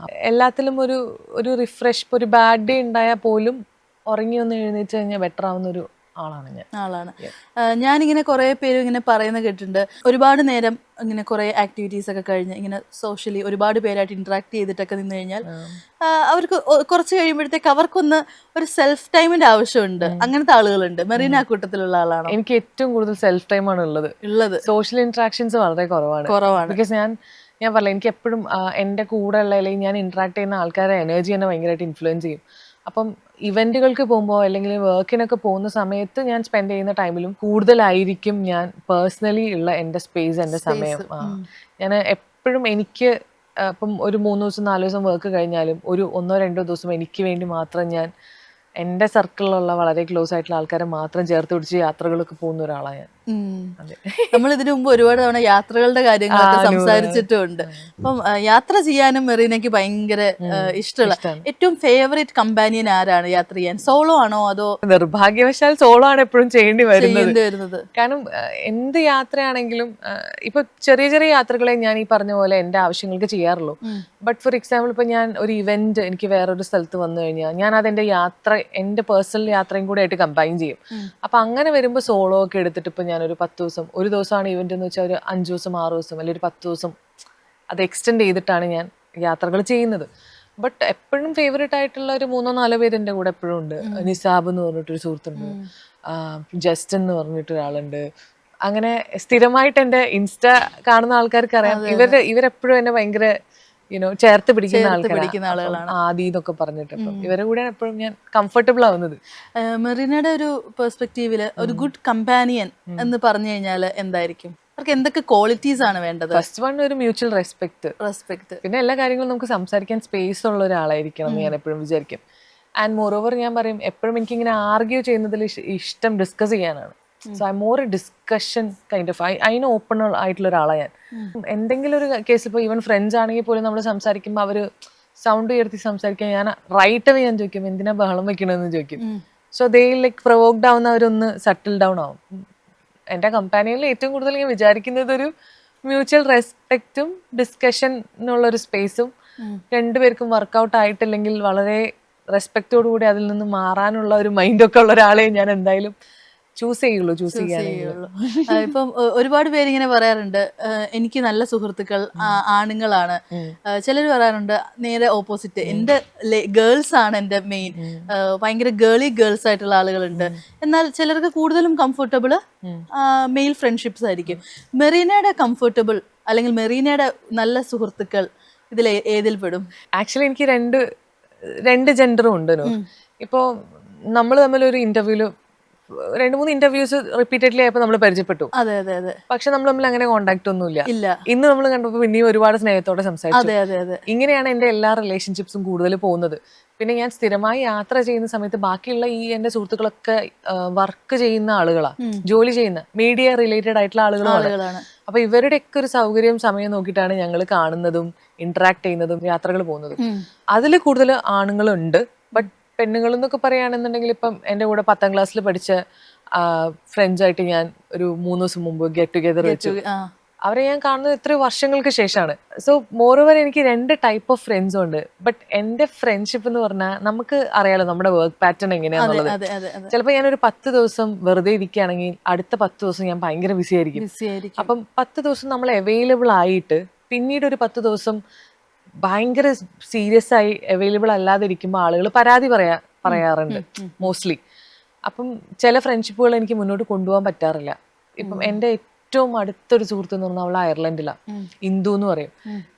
എല്ലാത്തിലും ഒരു റിഫ്രഷ്, ഒരു ബാഡ് ഡേ ഉണ്ടായാൽ പോലും ഉറങ്ങി ഒന്ന് എഴുന്നേറ്റ് കഴിഞ്ഞാൽ ബെറ്റർ ആവുന്ന ഒരു ആളാണ്. ഞാനിങ്ങനെ കുറെ പേര് ഇങ്ങനെ പറയുന്ന കേട്ടിട്ടുണ്ട്, ഒരുപാട് നേരം ഇങ്ങനെ കുറെ ആക്ടിവിറ്റീസ് ഒക്കെ കഴിഞ്ഞ് ഇങ്ങനെ സോഷ്യലി ഒരുപാട് പേരായിട്ട് ഇന്ററാക്ട് ചെയ്തിട്ടൊക്കെ നിന്ന് കഴിഞ്ഞാൽ അവർക്ക് കുറച്ച് കഴിയുമ്പോഴത്തേക്ക് അവർക്കൊന്ന് ഒരു സെൽഫ് ടൈമിന്റെ ആവശ്യമുണ്ട്. അങ്ങനത്തെ ആളുകളുണ്ട്. മെറീന കൂട്ടത്തിലുള്ള ആളാണ്. എനിക്ക് ഏറ്റവും കൂടുതൽ സെൽഫ് ടൈം ആണ് ഉള്ളത്. സോഷ്യൽ ഇന്ററാക്ഷൻസ് വളരെ കുറവാണ്. ബിക്കോസ് ഞാൻ പറഞ്ഞില്ല, എനിക്ക് എപ്പോഴും എൻ്റെ കൂടെ ഉള്ള അല്ലെങ്കിൽ ഞാൻ ഇന്ററാക്ട് ചെയ്യുന്ന ആൾക്കാരുടെ എനർജി എന്നെ ഭയങ്കരമായിട്ട് ഇൻഫ്ലുവൻസ് ചെയ്യും. അപ്പം ഇവന്റുകൾക്ക് പോകുമ്പോൾ അല്ലെങ്കിൽ വർക്കിനൊക്കെ പോകുന്ന സമയത്ത് ഞാൻ സ്പെൻഡ് ചെയ്യുന്ന ടൈമിലും കൂടുതലായിരിക്കും ഞാൻ പേഴ്സണലി ഉള്ള എൻ്റെ സ്പേസ്, എൻ്റെ സമയം. ഞാൻ എപ്പോഴും എനിക്ക് ഇപ്പം ഒരു 3 ദിവസം 4 ദിവസം വർക്ക് കഴിഞ്ഞാലും ഒരു 1-2 ദിവസം എനിക്ക് വേണ്ടി മാത്രം ഞാൻ എൻ്റെ സർക്കിളിലുള്ള വളരെ ക്ലോസ് ആയിട്ടുള്ള ആൾക്കാരെ മാത്രം ചേർത്ത് പിടിച്ച് യാത്രകളൊക്കെ പോകുന്ന ഒരാളാണ് ഞാൻ. നമ്മൾ ഇതിനു മുമ്പ് ഒരുപാട് തവണ യാത്രകളുടെ കാര്യങ്ങളൊക്കെ സംസാരിച്ചിട്ടുമുണ്ട്. അപ്പം യാത്ര ചെയ്യാനും മെറീനയ്ക്ക് ഭയങ്കര ഇഷ്ടമുള്ള ഏറ്റവും ഫേവറേറ്റ് കമ്പാനിയൻ ആരാണ് യാത്ര ചെയ്യാൻ? സോളോ ആണോ അതോ? നിർഭാഗ്യവശാൽ സോളോ ആണ് എപ്പോഴും ചെയ്യേണ്ടി വരുന്നത്? കാരണം എന്ത് യാത്രയാണെങ്കിലും ഇപ്പൊ ചെറിയ ചെറിയ യാത്രകളെ ഞാൻ ഈ പറഞ്ഞ പോലെ എന്റെ ആവശ്യങ്ങൾക്ക് ചെയ്യാറുള്ളൂ. ബട്ട് ഫോർ എക്സാമ്പിൾ ഇപ്പൊ ഞാൻ ഒരു ഇവന്റ് എനിക്ക് വേറൊരു സ്ഥലത്ത് വന്നു കഴിഞ്ഞാൽ ഞാൻ അതെന്റെ യാത്ര എന്റെ പേഴ്സണൽ യാത്രയും കൂടെ ആയിട്ട് കമ്പൈൻ ചെയ്യും. അപ്പൊ അങ്ങനെ വരുമ്പോൾ സോളോ ഒക്കെ എടുത്തിട്ട് ഇപ്പൊ ഞാനൊരു 10 ദിവസം, ഒരു ദിവസമാണ് ഇവന്റ് എന്ന് വെച്ചാൽ ഒരു 5 ദിവസം 6 ദിവസം അല്ലെങ്കിൽ ഒരു 10 ദിവസം അത് എക്സ്റ്റെൻഡ് ചെയ്തിട്ടാണ് ഞാൻ യാത്രകൾ ചെയ്യുന്നത്. ബട്ട് എപ്പോഴും ഫേവറേറ്റ് ആയിട്ടുള്ള ഒരു 3-4 പേര് എൻ്റെ കൂടെ എപ്പോഴും ഉണ്ട്. നിസാബ് എന്ന് പറഞ്ഞിട്ടൊരു സുഹൃത്തുണ്ട്, ജസ്റ്റിൻ എന്ന് പറഞ്ഞിട്ടൊരാളുണ്ട്. അങ്ങനെ സ്ഥിരമായിട്ട് എൻ്റെ ഇൻസ്റ്റ കാണുന്ന ആൾക്കാർക്ക് അറിയാം, ഇവരെപ്പോഴും എന്നെ ഭയങ്കര ചേർത്ത് പിടിക്കുന്ന ആളുകളാണ്. ആദി എന്നൊക്കെ പറഞ്ഞിട്ട് ഇവരെ കൂടെ എപ്പോഴും ഞാൻ കംഫർട്ടബിൾ ആവുന്നത്. മെറീനയുടെ ഒരു പെർസ്പെക്റ്റീവില് ഒരു ഗുഡ് കമ്പാനിയൻ എന്ന് പറഞ്ഞു കഴിഞ്ഞാൽ എന്തായിരിക്കും? അവർക്ക് എന്തൊക്കെ ക്വാളിറ്റീസ് ആണ് വേണ്ടത്? ഫസ്റ്റ് വൺ ഒരു മ്യൂച്വൽ റെസ്പെക്ട്. പിന്നെ എല്ലാ കാര്യങ്ങളും നമുക്ക് സംസാരിക്കാൻ സ്പേസ് ഉള്ള ഒരാളായിരിക്കണം എന്ന് ഞാൻ എപ്പോഴും വിചാരിക്കും. ആൻഡ് മോർ ഓവർ ഞാൻ പറയും എപ്പോഴും എനിക്കിങ്ങനെ ആർഗ്യൂ ചെയ്യുന്നതിൽ ഇഷ്ടം ഡിസ്കസ് ചെയ്യാനാണ്. So I more A discussion kind of അതിന് ഓപ്പൺ ആയിട്ടുള്ള ഒരാളാണ് ഞാൻ. എന്തെങ്കിലും ഒരു കേസ് ഇപ്പോൾ ഈവൻ ഫ്രണ്ട്സ് ആണെങ്കിൽ പോലും നമ്മൾ സംസാരിക്കുമ്പോൾ അവർ സൗണ്ട് ഉയർത്തി സംസാരിക്കാൻ ഞാൻ റൈറ്റ് അവേ ഞാൻ ചോദിക്കും എന്തിനാ ബഹളം വെക്കണമെന്ന് ചോദിക്കും. സോ ദേ ലൈക്ക് പ്രൊവോക്ഡ് ആവുന്നവരൊന്ന് സെറ്റിൽ ഡൗൺ ആവും. എൻ്റെ കമ്പാനിയിൽ ഏറ്റവും കൂടുതൽ ഞാൻ വിചാരിക്കുന്നത് ഒരു മ്യൂച്വൽ റെസ്പെക്റ്റും ഡിസ്കഷനുള്ളൊരു സ്പേസും, രണ്ടുപേർക്കും വർക്കൗട്ട് ആയിട്ടില്ലെങ്കിൽ വളരെ റെസ്പെക്റ്റോടു കൂടി അതിൽ നിന്ന് മാറാനുള്ള ഒരു മൈൻഡൊക്കെ ഉള്ള ഒരാളെ ഞാൻ എന്തായാലും ചൂസ് ചെയ്യാനുള്ളൂ. ഇപ്പം ഒരുപാട് പേര് ഇങ്ങനെ പറയാറുണ്ട് എനിക്ക് നല്ല സുഹൃത്തുക്കൾ ആണുങ്ങളാണ്. ചിലർ പറയാറുണ്ട് നേരെ ഓപ്പോസിറ്റ്, എന്റെ ഗേൾസ് ആണ് എന്റെ മെയിൻ, ഭയങ്കര ഗേൾസ് ആയിട്ടുള്ള ആളുകളുണ്ട്. എന്നാൽ ചിലർക്ക് കൂടുതലും കംഫർട്ടബിൾ മെയിൽ ഫ്രണ്ട്ഷിപ്സ് ആയിരിക്കും. മെറീനയുടെ കംഫർട്ടബിൾ അല്ലെങ്കിൽ മെറീനയുടെ നല്ല സുഹൃത്തുക്കൾ ഇതിൽ ഏതിൽ പെടും? ആക്ച്വലി എനിക്ക് രണ്ട് ജെൻഡറും ഉണ്ട്. ഇപ്പോൾ നമ്മൾ തമ്മിലൊരു ഇന്റർവ്യൂല് 2-3 ഇന്റർവ്യൂസ് റിപ്പീറ്റഡ്ലി ആയപ്പോൾ നമ്മൾ പരിചയപ്പെട്ടു. അതെ. പക്ഷെ നമ്മൾ തമ്മിൽ അങ്ങനെ കോണ്ടാക്ട് ഒന്നുമില്ല. ഇന്ന് നമ്മൾ കണ്ടപ്പോൾ പിന്നെയും ഒരുപാട് സ്നേഹത്തോടെ സംസാരിച്ചു. ഇങ്ങനെയാണ് എൻ്റെ എല്ലാ റിലേഷൻഷിപ്സും കൂടുതൽ പോകുന്നത്. പിന്നെ ഞാൻ സ്ഥിരമായി യാത്ര ചെയ്യുന്ന സമയത്ത് ബാക്കിയുള്ള ഈ എൻ്റെ സുഹൃത്തുക്കളൊക്കെ വർക്ക് ചെയ്യുന്ന ആളുകളാണ്, ജോലി ചെയ്യുന്ന മീഡിയ റിലേറ്റഡ് ആയിട്ടുള്ള ആളുകളാണ്. അപ്പൊ ഇവരുടെയൊക്കെ ഒരു സൗകര്യം സമയം നോക്കിയിട്ടാണ് ഞങ്ങൾ കാണുന്നതും ഇന്ററാക്ട് ചെയ്യുന്നതും യാത്രകൾ പോകുന്നതും. അതിൽ കൂടുതൽ ആണുങ്ങളുണ്ട്. ബട്ട് പെണ്ണുങ്ങൾ എന്നൊക്കെ പറയുകയാണെന്നുണ്ടെങ്കിൽ ഇപ്പം എൻ്റെ കൂടെ 10ാം ക്ലാസ്സിൽ പഠിച്ച ഫ്രണ്ട്സായിട്ട് ഞാൻ ഒരു 3 ദിവസം മുമ്പ് ഗെറ്റ് ടുഗെദർ വെച്ചു. അവരെ ഞാൻ കാണുന്നത് എത്രയോ വർഷങ്ങൾക്ക് ശേഷമാണ്. സോ മോറോവർ എനിക്ക് 2 ടൈപ്പ് ഓഫ് ഫ്രണ്ട്സും ഉണ്ട്. ബട്ട് എൻ്റെ ഫ്രണ്ട്ഷിപ്പ് എന്ന് പറഞ്ഞാൽ നമുക്ക് അറിയാലോ നമ്മുടെ വർക്ക് പാറ്റേൺ എങ്ങനെയാണെന്നുള്ളത്. ചിലപ്പോൾ ഞാനൊരു 10 ദിവസം വെറുതെ ഇരിക്കുകയാണെങ്കിൽ അടുത്ത 10 ദിവസം ഞാൻ ഭയങ്കര ബിസി ആയിരിക്കും. അപ്പം 10 ദിവസം നമ്മൾ അവൈലബിൾ ആയിട്ട് പിന്നീട് ഒരു 10 ദിവസം ഭയങ്കര സീരിയസ് ആയി അവൈലബിൾ അല്ലാതെ ഇരിക്കുമ്പോൾ ആളുകൾ പരാതി പറയാറുണ്ട് മോസ്റ്റ്ലി. അപ്പം ചില ഫ്രണ്ട്ഷിപ്പുകൾ എനിക്ക് മുന്നോട്ട് കൊണ്ടുപോകാൻ പറ്റാറില്ല. ഇപ്പം എൻ്റെ ഏറ്റവും അടുത്തൊരു സുഹൃത്ത് എന്ന് പറഞ്ഞാൽ അവൾ അയർലൻഡിലാണ്, ഇന്ദു എന്ന് പറയും.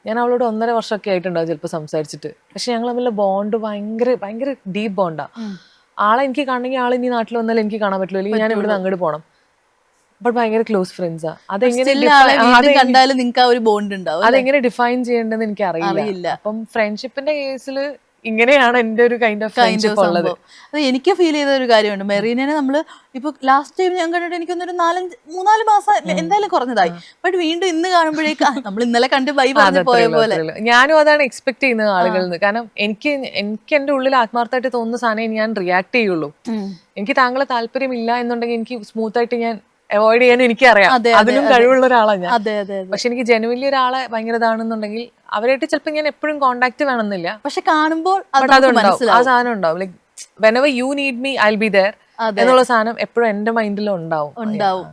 ഞാൻ അവളോട് 1.5 വർഷമൊക്കെ ആയിട്ടുണ്ടാവും ചിലപ്പോൾ സംസാരിച്ചിട്ട്. പക്ഷെ ഞങ്ങൾ തമ്മിലുള്ള ബോണ്ട് ഭയങ്കര ഡീപ്പ് ബോണ്ടാണ്. ആളെ എനിക്ക് കാണണമെങ്കിൽ ആൾ ഇനി നാട്ടിൽ വന്നാലും എനിക്ക് കാണാൻ പറ്റില്ല, അല്ലെങ്കിൽ ഞാൻ ഇവിടുന്ന് അങ്ങോട്ട് പോകണം. ബട്ട് ഭയങ്കര ക്ലോസ് ഫ്രണ്ട്സാ. അതെങ്ങനെ ഡിഫൈൻ ചെയ്യേണ്ടതെന്ന് എനിക്ക് അറിയില്ല. അപ്പം ഫ്രണ്ട്ഷിപ്പിന്റെ കേസിൽ ഇങ്ങനെയാണ് എൻ്റെ ഒരു കൈൻഡ് ഓഫ് ഫ്രണ്ട്ഷിപ്പ് ഉള്ളത്. അത് എനിക്ക് ഫീൽ ചെയ്ത ഒരു കാര്യമുണ്ട്. മെറീനെ നമ്മൾ ഇപ്പൊ ലാസ്റ്റ് ടൈം ഞാൻ കണ്ടിട്ട് എനിക്കൊന്നൊരു 3-4 മാസം എന്തായാലും കുറഞ്ഞതായി. ബട്ട് വീണ്ടും ഇന്ന് കാണുമ്പോഴേക്ക് നമ്മൾ ഇന്നലെ കണ്ട് ബൈ പറഞ്ഞു പോയ പോലെ. ഞാനും അതാണ് എക്സ്പെക്ട് ചെയ്യുന്നത് ആളുകളിൽ നിന്ന്. കാരണം എനിക്ക് എൻ്റെ ഉള്ളിൽ ആത്മാർത്ഥമായിട്ട് തോന്നുന്ന സാധനം ഞാൻ റിയാക്ട് ചെയ്യുള്ളൂ. എനിക്ക് താങ്കളെ താല്പര്യമില്ല എന്നുണ്ടെങ്കിൽ എനിക്ക് സ്മൂത്ത് ആയിട്ട് ഞാൻ അവോയ്ഡ് ചെയ്യാൻ എനിക്കറിയാം. അതിനും കഴിവുള്ള ഒരാളാണ് ഞാൻ. പക്ഷെ എനിക്ക് ജെനുവിൻലി ഒരാളെ ഭയങ്കര ഇതാണെന്നുണ്ടെങ്കിൽ അവരായിട്ട് ചിലപ്പോൾ ഞാൻ എപ്പോഴും കോണ്ടാക്ട് വേണമെന്നില്ല. പക്ഷെ കാണുമ്പോൾ ആ സാധനം ഉണ്ടാവും. Like whenever you need me I'll be there എന്നുള്ള സാധനം എപ്പോഴും എന്റെ മൈൻഡിൽ ഉണ്ടാവും.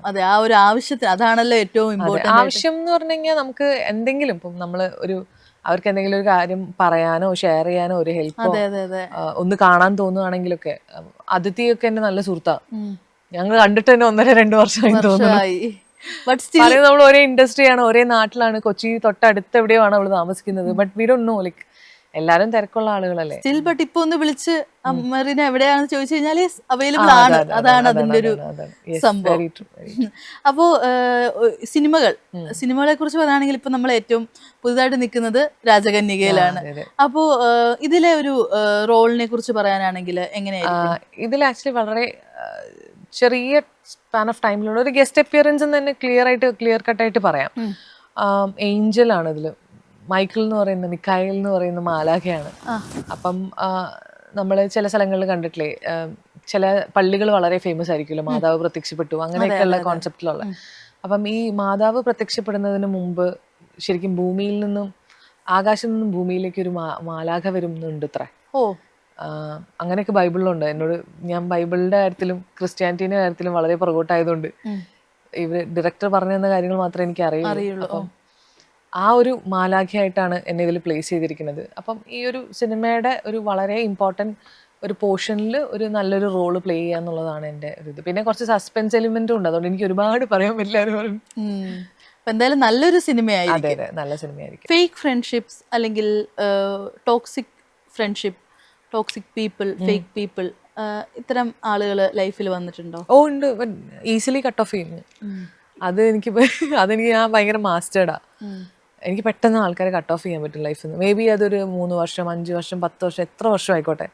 അതെ, ആ ഒരു ആവശ്യത്തിന് അതാണല്ലോ ഏറ്റവും ഇമ്പോർട്ടന്റ്. ആവശ്യം എന്ന് പറഞ്ഞു കഴിഞ്ഞാൽ നമുക്ക് എന്തെങ്കിലും ഇപ്പം നമ്മള് അവർക്ക് എന്തെങ്കിലും ഒരു കാര്യം പറയാനോ ഷെയർ ചെയ്യാനോ ഒരു ഹെൽപ്പോ ഒന്ന് കാണാൻ തോന്നുകയാണെങ്കിലൊക്കെ. അതിഥിയൊക്കെ എന്റെ നല്ല സുഹൃത്താ. ഞങ്ങൾ കണ്ടിട്ട് തന്നെ 1.5-2 വർഷമായി തോന്നുന്നു. നമ്മൾ ഒരേ ഇൻഡസ്ട്രിയാണ്, ഒരേ നാട്ടിലാണ്, കൊച്ചി തൊട്ടടുത്ത് എവിടെയാണ് അവള് താമസിക്കുന്നത്. But we don't know, like എല്ലാരും തിരക്കുള്ള ആളുകളല്ലേ. സ്റ്റിൽ ബട്ട് ഇപ്പൊ ഒന്ന് വിളിച്ച് മെറീന എവിടെയാണെന്ന് ചോദിച്ചു കഴിഞ്ഞാൽ അവൈലബിൾ ആണ്. അതാണ് അതിന്റെ ഒരു സംഭവം. അപ്പോ സിനിമകളെ കുറിച്ച് പറയുകയാണെങ്കിൽ ഇപ്പൊ നമ്മൾ ഏറ്റവും പുതുതായിട്ട് നിൽക്കുന്നത് രാജകന്യകയിലാണ്. അപ്പോ ഇതിലെ ഒരു റോളിനെ കുറിച്ച് പറയാനാണെങ്കിൽ എങ്ങനെയായിരിക്കും? ഇതിൽ ആക്ച്വലി വളരെ ചെറിയ സ്പാൻ ഓഫ് ടൈമിലുള്ള ഒരു ഗസ്റ്റ് അപ്പിയറൻസ് തന്നെ ക്ലിയർ കട്ടായിട്ട് പറയാം. ഏഞ്ചൽ ആണ് ഇതിൽ. മൈക്കിൾ എന്ന് പറയുന്ന മിക്കായൽ എന്ന് പറയുന്ന മാലാഖയാണ്. അപ്പം നമ്മൾ ചില സ്ഥലങ്ങളിൽ കണ്ടിട്ടില്ലേ, ചില പള്ളികൾ വളരെ ഫേമസ് ആയിരിക്കുമല്ലോ, മാതാവ് പ്രത്യക്ഷപ്പെട്ടു അങ്ങനെയൊക്കെയുള്ള കോൺസെപ്റ്റിലുള്ള. അപ്പം ഈ മാതാവ് പ്രത്യക്ഷപ്പെടുന്നതിന് മുമ്പ് ശരിക്കും ഭൂമിയിൽ നിന്നും ആകാശത്ത് നിന്നും ഭൂമിയിലേക്ക് ഒരു മാലാഖ വരുന്നുണ്ട് ഇത്ര. അങ്ങനെയൊക്കെ ബൈബിളിലുണ്ട്. എന്നോട്, ഞാൻ ബൈബിളിന്റെ കാര്യത്തിലും ക്രിസ്ത്യാനിറ്റിന്റെ കാര്യത്തിലും വളരെ പുറകോട്ടായതുകൊണ്ട് ഇവര് ഡയറക്ടർ പറഞ്ഞു തന്ന കാര്യങ്ങൾ മാത്രമേ എനിക്ക് അറിയുള്ളൂ. അപ്പം ആ ഒരു മാലാഖയായിട്ടാണ് എന്നെ ഇതിൽ പ്ലേസ് ചെയ്തിരിക്കുന്നത്. അപ്പം ഈ ഒരു സിനിമയുടെ ഒരു വളരെ ഇമ്പോർട്ടൻറ്റ് ഒരു പോർഷനിൽ ഒരു നല്ലൊരു റോള് പ്ലേ ചെയ്യുക എന്നുള്ളതാണ് എൻ്റെ ഒരു ഇത്. പിന്നെ കുറച്ച് സസ്പെൻസ് എലിമെന്റും ഉണ്ട്, അതുകൊണ്ട് എനിക്ക് ഒരുപാട് പറയാൻ പറ്റില്ല എന്ന് പറഞ്ഞു. എന്തായാലും നല്ലൊരു സിനിമയായിരിക്കും. അതെ, നല്ല സിനിമയായിരിക്കും. ഫേക്ക് ഫ്രണ്ട്ഷിപ്സ് അല്ലെങ്കിൽ toxic friendship, toxic people, fake people, ഇത്തരം ആളുകൾ ലൈഫിൽ വന്നിട്ടുണ്ടോ? ഉണ്ട്. ഈസിലി കട്ട് ഓഫ് ചെയ്യുന്നു. അതെനിക്ക് ഞാൻ ഭയങ്കര മാസ്റ്റേർഡാ. എനിക്ക് പെട്ടെന്ന് ആൾക്കാരെ കട്ട് ഓഫ് ചെയ്യാൻ പറ്റും ലൈഫിൽ നിന്ന്. മേ ബി അതൊരു 3 വർഷം 5 വർഷം 10 വർഷം എത്ര വർഷം ആയിക്കോട്ടെ.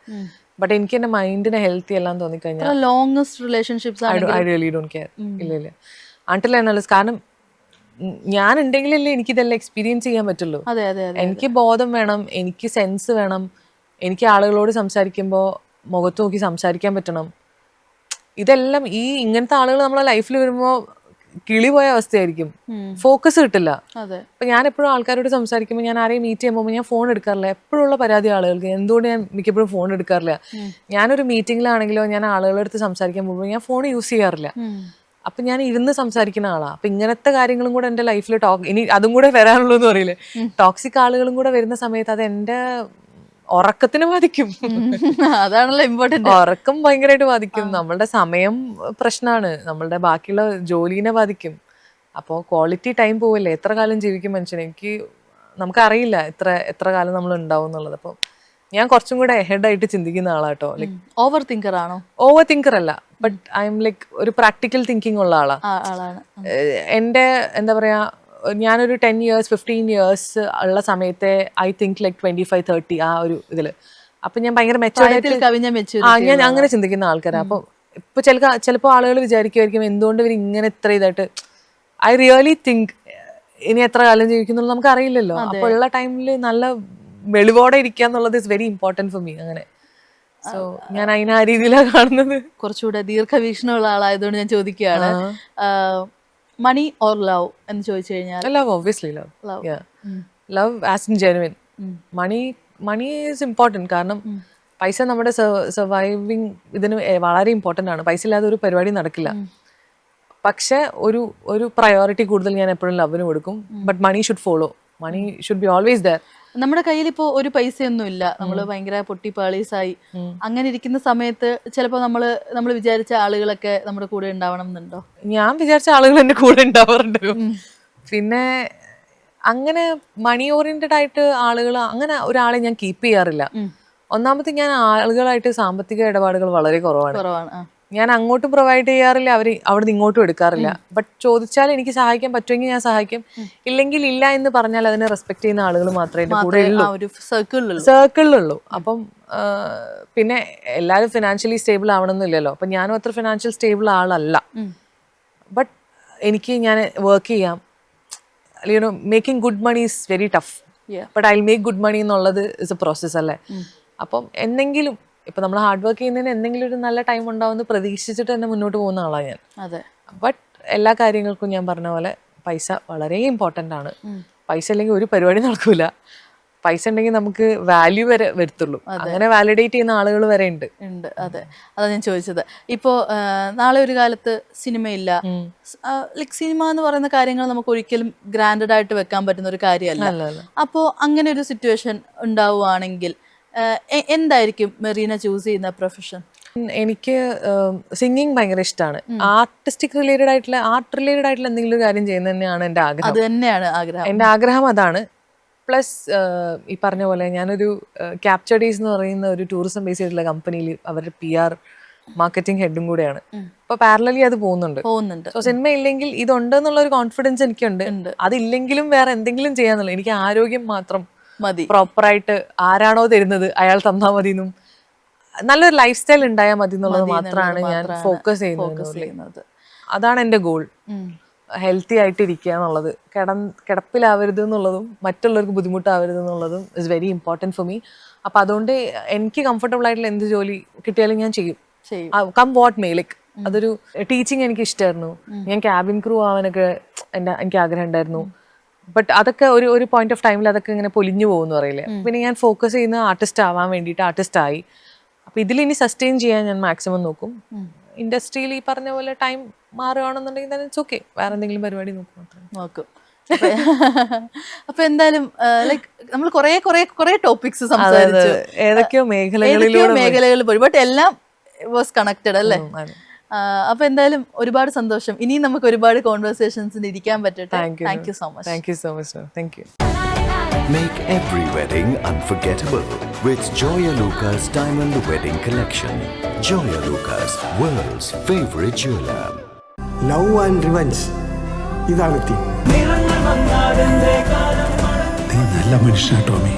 ബട്ട് എനിക്ക് എൻ്റെ മൈൻഡിനെ ഹെൽത്തി എല്ലാം തോന്നിക്കഴിഞ്ഞാൽ longest relationships I really don't care. ഇല്ല ആണ്ടില്ല എന്നാലും. കാരണം ഞാൻ ഉണ്ടെങ്കിലല്ലേ എനിക്കിതെല്ലാം എക്സ്പീരിയൻസ് ചെയ്യാൻ പറ്റുള്ളൂ. എനിക്ക് ബോധം വേണം, എനിക്ക് സെൻസ് വേണം, എനിക്ക് ആളുകളോട് സംസാരിക്കുമ്പോൾ മുഖത്ത് നോക്കി സംസാരിക്കാൻ പറ്റണം. ഇതെല്ലാം ഈ ഇങ്ങനത്തെ ആളുകൾ നമ്മളെ ലൈഫിൽ വരുമ്പോൾ കിളി പോയ അവസ്ഥയായിരിക്കും, ഫോക്കസ് കിട്ടില്ല. അപ്പൊ ഞാൻ എപ്പോഴും ആൾക്കാരോട് സംസാരിക്കുമ്പോൾ, ഞാൻ ആരെയും മീറ്റ് ചെയ്യുമ്പോൾ ഞാൻ ഫോൺ എടുക്കാറില്ല. എപ്പോഴുള്ള പരാതി ആളുകൾക്ക് എന്തുകൊണ്ട് ഞാൻ മിക്കപ്പോഴും ഫോൺ എടുക്കാറില്ല. ഞാനൊരു മീറ്റിംഗിലാണെങ്കിലോ ഞാൻ ആളുകളുടെ അടുത്ത് സംസാരിക്കാൻ പോകുമ്പോൾ ഞാൻ ഫോൺ യൂസ് ചെയ്യാറില്ല. അപ്പൊ ഞാൻ ഇരുന്ന് സംസാരിക്കുന്ന ആളാ. അപ്പൊ ഇങ്ങനത്തെ കാര്യങ്ങളും കൂടെ എന്റെ ലൈഫിൽ ഇനി അതും കൂടെ വരാനുള്ളൂ എന്ന് പറയില്ലേ, ടോക്സിക് ആളുകളും കൂടെ വരുന്ന സമയത്ത് അത് എന്റെ ഉറക്കത്തിന് ബാധിക്കും. അതാണല്ലോ ഇമ്പോർട്ടന്റ്. ഉറക്കം ഭയങ്കരമായിട്ട് ബാധിക്കും. നമ്മളുടെ സമയം പ്രശ്നമാണ്, നമ്മളുടെ ബാക്കിയുള്ള ജോലിനെ ബാധിക്കും. അപ്പോൾ ക്വാളിറ്റി ടൈം പോവില്ലേ. എത്ര കാലം ജീവിക്കും മനുഷ്യൻ? നമുക്കറിയില്ല എത്ര കാലം നമ്മൾ ഉണ്ടാവും എന്നുള്ളത്. അപ്പോൾ ഞാൻ കുറച്ചും കൂടെ ഹെഡായിട്ട് ചിന്തിക്കുന്ന ആളാട്ടോ. ലൈക്ക് ഓവർ തിങ്കർ ആണോ? ഓവർ തിങ്കർ അല്ല, ബട്ട് ഐ എം ലൈക്ക് ഒരു പ്രാക്ടിക്കൽ തിങ്കിങ് ഉള്ള ആളാണ്. എൻ്റെ എന്താ പറയാ, ഞാനൊരു 10 years 15 years ഉള്ള സമയത്തെ ഐ തിങ്ക് ലൈക്ക് 25 30 ആ ഒരു ഇതില്. അപ്പൊ ഞാൻ ഭയങ്കര മെച്ചൂർഡായിട്ട് ഞാൻ അങ്ങനെ ചിന്തിക്കുന്ന ആൾക്കാരാണ്. അപ്പൊ ഇപ്പൊ ചിലപ്പോൾ ആളുകൾ വിചാരിക്കുമായിരിക്കും എന്തുകൊണ്ട് ഇവർ ഇങ്ങനെ ഇത്ര ഇതായിട്ട്. ഐ റിയലി തിങ്ക് ഇനി എത്ര കാലം ജീവിക്കുന്നുള്ളൂ നമുക്ക് അറിയില്ലല്ലോ. അപ്പൊ ഉള്ള ടൈമിൽ നല്ല വെളിവോടെ ഇരിക്കുക എന്നുള്ളത് is very important for me. അങ്ങനെ സോ ഞാൻ ആ രീതിയിലാണ് കാണുന്നത്. കുറച്ചുകൂടെ ദീർഘവീക്ഷണമുള്ള ആളായതുകൊണ്ട് ഞാൻ ചോദിക്കുകയാണ്, മണി ഓർ ലവ് എന്ന് ചോദിച്ചു കഴിഞ്ഞാൽ? Love, obviously love. Love as in genuine. Money is important. കാരണം പൈസ നമ്മുടെ സർവൈവിങ് ഇതിന് വളരെ ഇമ്പോർട്ടൻ്റ് ആണ്. പൈസ ഇല്ലാതെ ഒരു പരിപാടി നടക്കില്ല. പക്ഷെ ഒരു പ്രയോറിറ്റി കൂടുതൽ ഞാൻ എപ്പോഴും ലവിന് കൊടുക്കും. But money should follow. Money should be always there. നമ്മുടെ കയ്യിൽ ഇപ്പോൾ ഒരു പൈസയൊന്നും ഇല്ല, നമ്മൾ ഭയങ്കര പൊട്ടിപ്പാളീസായി അങ്ങനെ ഇരിക്കുന്ന സമയത്ത് ചിലപ്പോൾ നമ്മൾ വിചാരിച്ച ആളുകളൊക്കെ നമ്മുടെ കൂടെ ഉണ്ടാവണം എന്നുണ്ടോ? ഞാൻ വിചാരിച്ച ആളുകൾ എൻ്റെ കൂടെ ഉണ്ടാവാറുണ്ട്. പിന്നെ അങ്ങനെ മണി ഓറിയന്റഡ് ആയിട്ട് ആളുകൾ അങ്ങനെ ഒരാളെ ഞാൻ കീപ്പ് ചെയ്യാറില്ല. ഒന്നാമത് ഞാൻ ആളുകളായിട്ട് സാമ്പത്തിക ഇടപാടുകൾ വളരെ കുറവാണ്. ഞാൻ അങ്ങോട്ടും പ്രൊവൈഡ് ചെയ്യാറില്ല, അവിടുന്ന് ഇങ്ങോട്ടും എടുക്കാറില്ല. ബട്ട് ചോദിച്ചാൽ എനിക്ക് സഹായിക്കാൻ പറ്റുമെങ്കിൽ ഞാൻ സഹായിക്കും, ഇല്ലെങ്കിൽ ഇല്ല എന്ന് പറഞ്ഞാൽ അതിനെ റെസ്പെക്ട് ചെയ്യുന്ന ആളുകൾ മാത്രമേ എൻ്റെ കൂടെ സർക്കിളിലുള്ളൂ. അപ്പം പിന്നെ എല്ലാവരും ഫിനാൻഷ്യലി സ്റ്റേബിൾ ആവണമെന്നില്ലല്ലോ. അപ്പം ഞാനും അത്ര ഫിനാൻഷ്യൽ സ്റ്റേബിൾ ആളല്ല. ബട്ട് ഞാൻ വർക്ക് ചെയ്യാം. Making good money is very tough. But I make good money എന്നുള്ളത് ഇസ് എ പ്രോസസ് അല്ലേ. അപ്പം എന്തെങ്കിലും ഇപ്പൊ നമ്മൾ ഹാർഡ് വർക്ക് ചെയ്യുന്നതിന് എന്തെങ്കിലും ഒരു നല്ല ടൈം ഉണ്ടാവുമെന്ന് പ്രതീക്ഷിച്ചിട്ട് തന്നെ മുന്നോട്ട് പോകുന്ന ആളാണ് ഞാൻ. ബട്ട് എല്ലാ കാര്യങ്ങൾക്കും ഞാൻ പറഞ്ഞ പോലെ പൈസ വളരെ ഇമ്പോർട്ടൻ്റ് ആണ്. പൈസ ഇല്ലെങ്കിൽ ഒരു പരിപാടി നടക്കൂല. പൈസ ഉണ്ടെങ്കിൽ നമുക്ക് വാല്യൂ വരെ വരുത്തുള്ളൂ. അങ്ങനെ വാലിഡേറ്റ് ചെയ്യുന്ന ആളുകൾ വരെ ഉണ്ട്. അതെ, അതാണ് ഞാൻ ചോദിച്ചത്. ഇപ്പോൾ നാളെ ഒരു കാലത്ത് സിനിമയില്ല, ലൈക് സിനിമ എന്ന് പറയുന്ന കാര്യങ്ങൾ നമുക്ക് ഒരിക്കലും ഗ്രാൻഡഡ് ആയിട്ട് വെക്കാൻ പറ്റുന്ന ഒരു കാര്യമല്ല. അപ്പോൾ അങ്ങനെ ഒരു സിറ്റുവേഷൻ ഉണ്ടാവുകയാണെങ്കിൽ എന്തായിരിക്കും മെറീന ചൂസ് ചെയ്യുന്ന പ്രൊഫഷൻ? എനിക്ക് സിംഗിങ് ഭയങ്കര ഇഷ്ടമാണ്. ആർട്ട് റിലേറ്റഡ് ആയിട്ടുള്ള എന്തെങ്കിലും കാര്യം ചെയ്യുന്നത് തന്നെയാണ് എൻ്റെ ആഗ്രഹം. അത് തന്നെയാണ് ആഗ്രഹം. എൻ്റെ ആഗ്രഹം അതാണ്. പ്ലസ് ഈ പറഞ്ഞ പോലെ ഞാനൊരു ക്യാപ്ചർ ഡേയ്സ് എന്ന് പറയുന്ന ഒരു ടൂറിസം ബേസ് ചെയ്തിട്ടുള്ള കമ്പനിയിൽ അവരുടെ PR മാർക്കറ്റിംഗ് ഹെഡും കൂടെയാണ്. അപ്പൊ പാരലലി അത് പോകുന്നുണ്ട്. സോ സിനിമ ഇല്ലെങ്കിൽ ഇതുണ്ടെന്നുള്ള ഒരു കോൺഫിഡൻസ് എനിക്കുണ്ട്. അതില്ലെങ്കിലും വേറെ എന്തെങ്കിലും ചെയ്യാന്നുള്ളത്. എനിക്ക് ആരോഗ്യം മാത്രം മതി, പ്രോപ്പറായിട്ട് ആരാണോ തരുന്നത് അയാൾ തന്നാൽ മതി എന്നും നല്ലൊരു ലൈഫ് സ്റ്റൈൽ ഉണ്ടായാൽ മതി എന്നുള്ളത് മാത്രമാണ് ഞാൻ ഫോക്കസ് ചെയ്യുന്നത്. അതാണ് എൻ്റെ ഗോൾ. ഹെൽത്തി ആയിട്ടിരിക്കുക എന്നുള്ളത്, കിടപ്പിലാവരുത് എന്നുള്ളതും മറ്റുള്ളവർക്ക് ബുദ്ധിമുട്ടാവരുത് എന്നുള്ളതും is very important for me. അപ്പം അതുകൊണ്ട് എനിക്ക് കംഫർട്ടബിൾ ആയിട്ടുള്ള എന്ത് ജോലി കിട്ടിയാലും ഞാൻ ചെയ്യും. Come what may. ലൈക്ക് അതൊരു ടീച്ചിങ് എനിക്ക് ഇഷ്ടമായിരുന്നു. ഞാൻ ക്യാബിൻ ക്രൂ ആവാനൊക്കെ എനിക്ക് ആഗ്രഹം ഉണ്ടായിരുന്നു. ബട്ട് അതൊക്കെ ഒരു പോയിന്റ് ഓഫ് ടൈമിൽ അതൊക്കെ ഇങ്ങനെ പൊലിഞ്ഞു പോകുമെന്ന് പറയില്ലേ. പിന്നെ ഞാൻ ഫോക്കസ് ചെയ്യുന്ന ആർട്ടിസ്റ്റ് ആവാൻ വേണ്ടിയിട്ട് ആർട്ടിസ്റ്റ് ആയി. അപ്പം ഇതിലിനി സസ്റ്റെയിൻ ചെയ്യാൻ ഞാൻ മാക്സിമം നോക്കും. ഇൻഡസ്ട്രിയിൽ ഈ പറഞ്ഞ പോലെ ടൈം മാറുകയാണെന്നുണ്ടെങ്കിൽ തന്നെ ഇറ്റ്സ് ഓക്കെ, വേറെ എന്തെങ്കിലും പരിപാടി നോക്കും. അപ്പൊ എന്തായാലും ലൈക്ക് നമ്മൾ കുറെ ടോപ്പിക്സ് സംസാരിച്ചു, ഏതൊക്കെയോ മേഖലകളിൽ പോയി, ബട്ട് എല്ലാം വാസ് കണക്റ്റഡ് അല്ലേ. അപ്പൊ എന്തായാലും ഒരുപാട് സന്തോഷം. ഇനിയും നമുക്ക് ഒരുപാട് കോൺവെർസേഷൻസിന് ഇരിക്കാൻ പറ്റട്ടെ. Thank you so much. Thank you so much. Thank you. Make every wedding unforgettable with Joya Lucas Diamond Wedding Collection. Joya Lucas, world's favorite jeweler. Love and revenge ഇതാണ് തീം. നീ നല്ല മനുഷ്യനാ ടോമി.